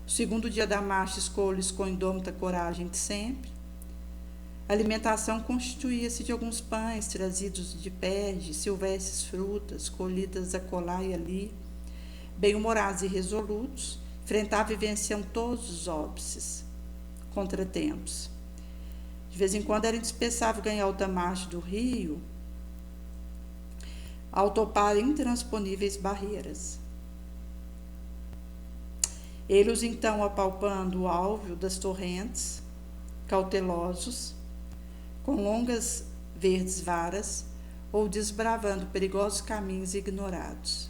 O segundo dia da marcha escolhe-lhes com indômita coragem de sempre. A alimentação constituía-se de alguns pães trazidos de Perge, silvestres frutas, colhidas acolá e ali. Bem-humorados e resolutos, enfrentavam e venciam todos os óbices, contratempos. De vez em quando era indispensável ganhar alta margem do rio, ao topar intransponíveis barreiras. Eles então apalpando o álveo das torrentes, cautelosos, com longas verdes varas, ou desbravando perigosos caminhos ignorados.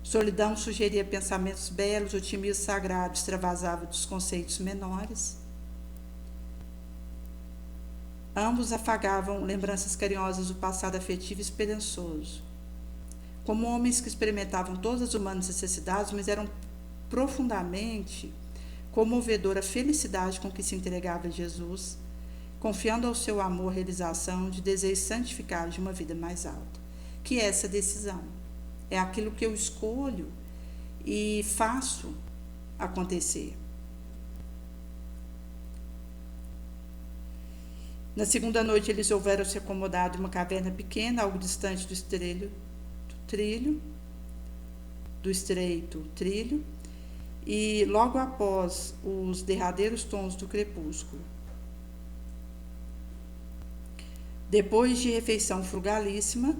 Solidão sugeria pensamentos belos, otimismo sagrado extravasava dos conceitos menores. Ambos afagavam lembranças carinhosas do passado afetivo e esperançoso. Como homens que experimentavam todas as humanas necessidades, mas eram profundamente comovedora a felicidade com que se entregava a Jesus, confiando ao seu amor a realização de desejos santificados de uma vida mais alta. Que é essa decisão? É aquilo que eu escolho e faço acontecer. Na segunda noite, eles houveram se acomodado em uma caverna pequena, algo distante do estreito trilho, e logo após os derradeiros tons do crepúsculo. Depois de refeição frugalíssima,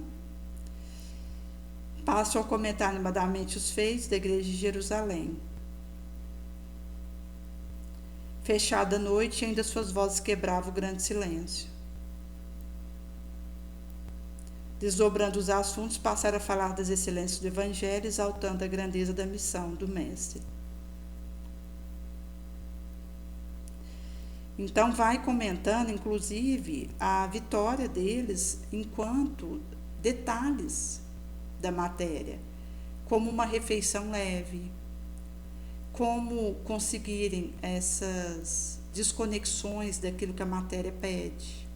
passo a comentar animadamente os feitos da igreja de Jerusalém. Fechada a noite, ainda suas vozes quebravam o grande silêncio. Desdobrando os assuntos, passaram a falar das excelências do Evangelho, exaltando a grandeza da missão do Mestre. Então vai comentando, inclusive, a vitória deles enquanto detalhes da matéria, como uma refeição leve, como conseguirem essas desconexões daquilo que a matéria pede.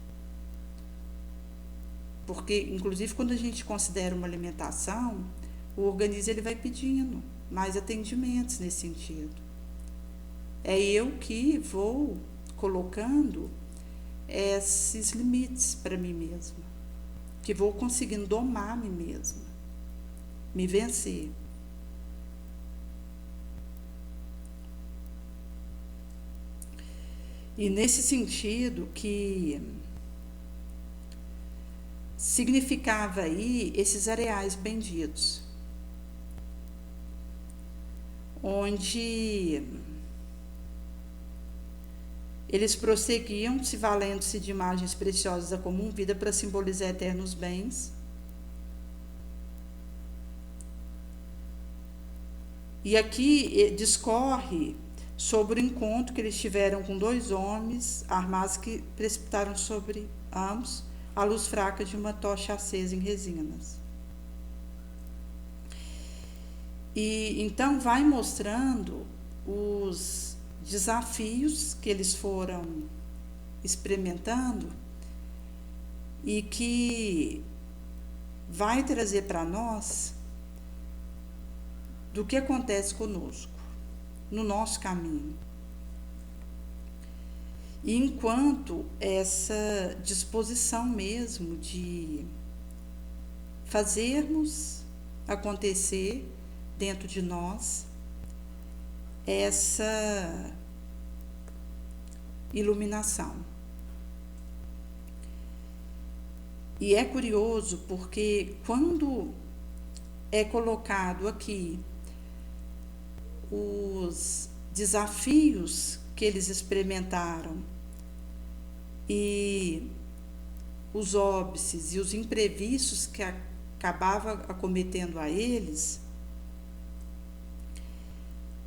Porque, inclusive, quando a gente considera uma alimentação, o organismo ele vai pedindo mais atendimentos nesse sentido. É eu que vou colocando esses limites para mim mesma, que vou conseguindo domar a mim mesma, me vencer. E nesse sentido que significava aí esses areais benditos, onde eles prosseguiam se valendo-se de imagens preciosas da comum vida para simbolizar eternos bens. E aqui discorre sobre o encontro que eles tiveram com dois homens armados que precipitaram sobre ambos a luz fraca de uma tocha acesa em resinas. E então vai mostrando os desafios que eles foram experimentando e que vai trazer para nós do que acontece conosco, no nosso caminho. E enquanto essa disposição mesmo de fazermos acontecer dentro de nós essa iluminação. E é curioso porque quando é colocado aqui os desafios que eles experimentaram e os óbices e os imprevistos acabava acometendo a eles,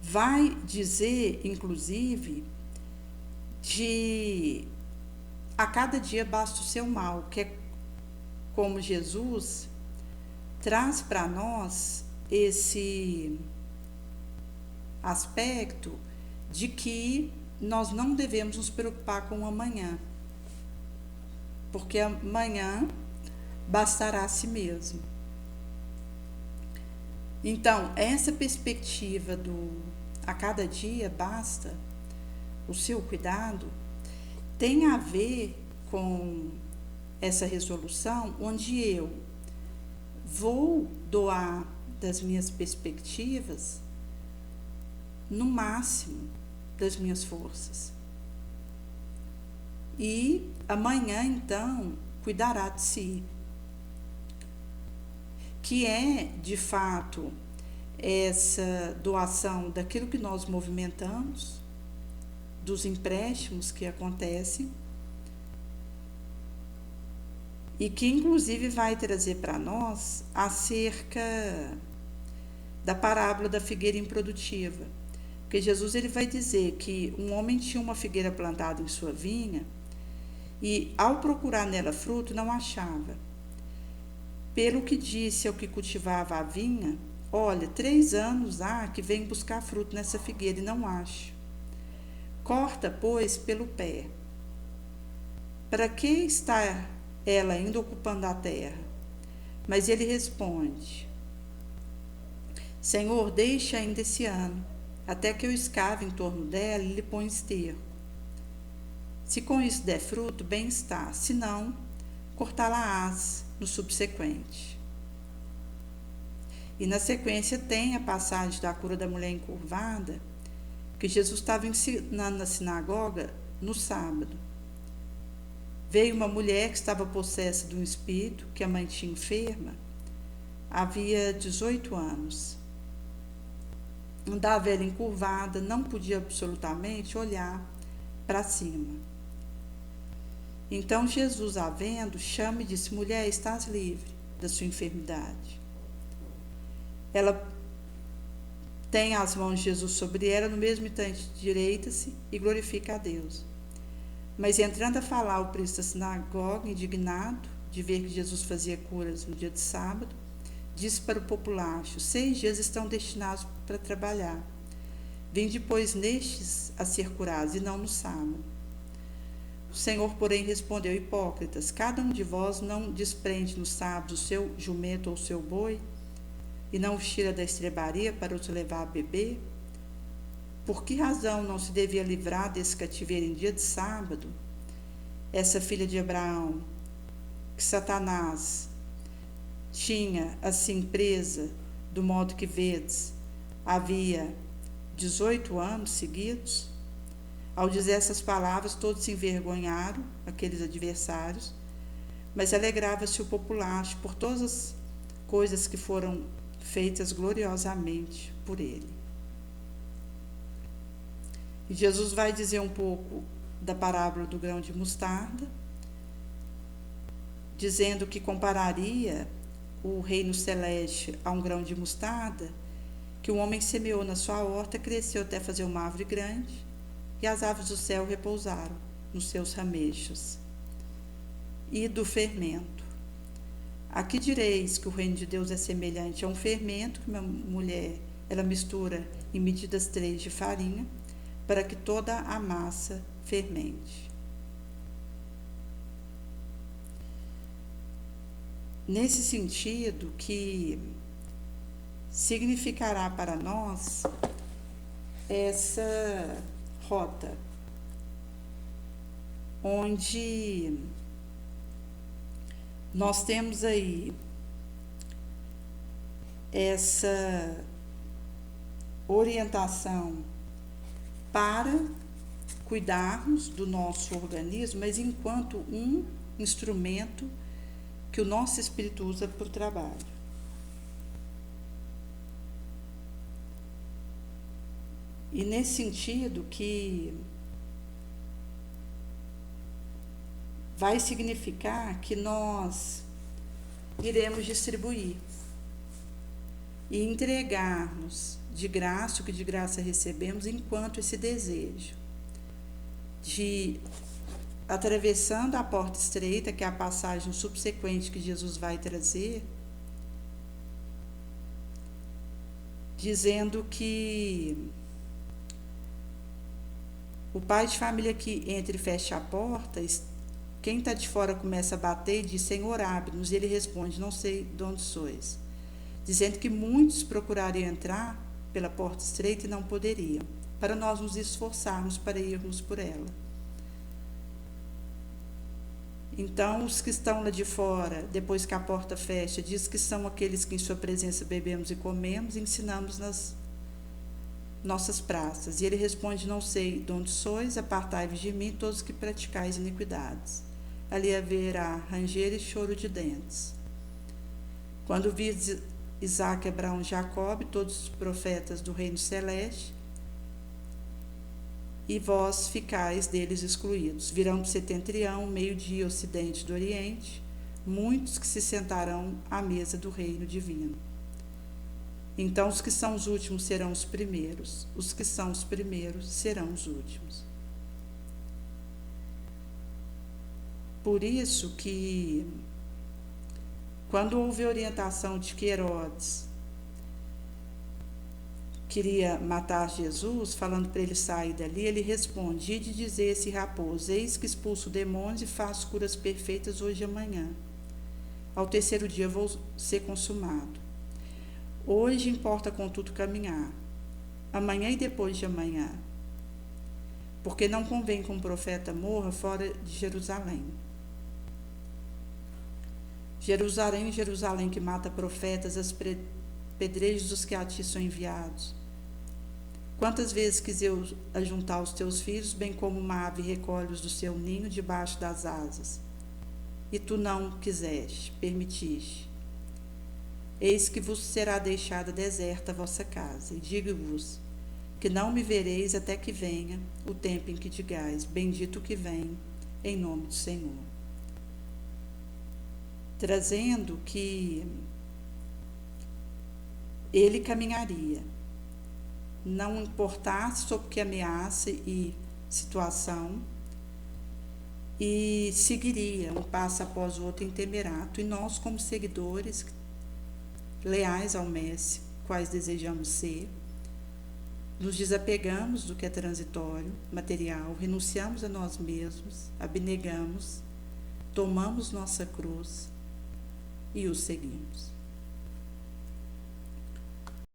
vai dizer, inclusive, de a cada dia basta o seu mal, que é como Jesus traz para nós esse aspecto de que nós não devemos nos preocupar com o amanhã, porque amanhã bastará a si mesmo. Então, essa perspectiva do a cada dia basta o seu cuidado tem a ver com essa resolução onde eu vou doar das minhas perspectivas no máximo das minhas forças. E amanhã, então, cuidará de si. Que é, de fato, essa doação daquilo que nós movimentamos, dos empréstimos que acontecem, e que, inclusive, vai trazer para nós acerca da parábola da figueira improdutiva. Porque Jesus ele vai dizer que um homem tinha uma figueira plantada em sua vinha e, ao procurar nela fruto, não achava. Pelo que disse ao que cultivava a vinha, olha, 3 anos há que vem buscar fruto nessa figueira e não acho. Corta, pois, pelo pé. Para que está ela ainda ocupando a terra? Mas ele responde, Senhor, deixa ainda esse ano, até que eu escave em torno dela e lhe ponha esterco. Se com isso der fruto, bem está, se não, cortá-la-ás no subsequente. E na sequência tem a passagem da cura da mulher encurvada, que Jesus estava ensinando na sinagoga no sábado. Veio uma mulher que estava possessa de um espírito que a mantinha enferma, havia 18 anos. Andava ela encurvada, não podia absolutamente olhar para cima. Então Jesus, a vendo, chama e disse, mulher, estás livre da sua enfermidade. Ela tem as mãos de Jesus sobre ela, no mesmo instante direita-se e glorifica a Deus. Mas entrando a falar o príncipe da sinagoga, indignado de ver que Jesus fazia curas no dia de sábado, disse para o populacho, 6 dias estão destinados para trabalhar. Vinde, pois, nestes a ser curados, e não no sábado. O Senhor, porém, respondeu, hipócritas, cada um de vós não desprende no sábado o seu jumento ou o seu boi, e não os tira da estrebaria para os levar a beber? Por que razão não se devia livrar desse cativeiro em dia de sábado? Essa filha de Abraão, que Satanás tinha assim presa, do modo que vedes, havia 18 anos seguidos? Ao dizer essas palavras, todos se envergonharam, aqueles adversários, mas alegrava-se o populacho por todas as coisas que foram feitas gloriosamente por ele. E Jesus vai dizer um pouco da parábola do grão de mostarda, dizendo que compararia o reino celeste a um grão de mostarda, que um homem semeou na sua horta, cresceu até fazer uma árvore grande, e as aves do céu repousaram nos seus ramechos. E do fermento. Aqui direis que o reino de Deus é semelhante a um fermento que uma mulher ela mistura em medidas 3 de farinha, para que toda a massa fermente. Nesse sentido que significará para nós essa rota, onde nós temos aí essa orientação para cuidarmos do nosso organismo, mas enquanto um instrumento que o nosso espírito usa para o trabalho. E nesse sentido que vai significar que nós iremos distribuir e entregarmos de graça o que de graça recebemos, enquanto esse desejo de, atravessando a porta estreita, que é a passagem subsequente que Jesus vai trazer, dizendo que o pai de família que entra e fecha a porta, quem está de fora começa a bater e diz: Senhor, abre-nos. E ele responde: não sei de onde sois. Dizendo que muitos procurariam entrar pela porta estreita e não poderiam, para nós nos esforçarmos para irmos por ela. Então, os que estão lá de fora, depois que a porta fecha, diz que são aqueles que em sua presença bebemos e comemos e ensinamos nas nossas praças. E ele responde: não sei de onde sois, apartai-vos de mim, todos que praticais iniquidades. Ali haverá ranger e choro de dentes. Quando virdes Isaac, Abraão, Jacob, todos os profetas do reino celeste, e vós ficais deles excluídos. Virão do setentrião, meio-dia, ocidente do oriente, muitos que se sentarão à mesa do reino divino. Então os que são os últimos serão os primeiros, os que são os primeiros serão os últimos. Por isso que, quando houve a orientação de que Herodes queria matar Jesus, falando para ele sair dali, ele responde: ide dizer esse raposo: eis que expulso demônios e faço curas perfeitas hoje e amanhã. Ao terceiro dia vou ser consumado. Hoje importa contudo caminhar, amanhã e depois de amanhã, porque não convém que um profeta morra fora de Jerusalém. Jerusalém, Jerusalém, que mata profetas, as pedrejos dos que a ti são enviados. Quantas vezes quis eu ajuntar os teus filhos, bem como uma ave recolhe-os do seu ninho debaixo das asas, e tu não quiseste, permitiste. Eis que vos será deixada deserta a vossa casa, e digo-vos que não me vereis até que venha o tempo em que digais: bendito que vem, em nome do Senhor. Trazendo que ele caminharia, não importasse sob que ameaça e situação, e seguiria um passo após o outro em temerato. E nós, como seguidores leais ao Mestre, quais desejamos ser, nos desapegamos do que é transitório, material, renunciamos a nós mesmos, abnegamos, tomamos nossa cruz e o seguimos.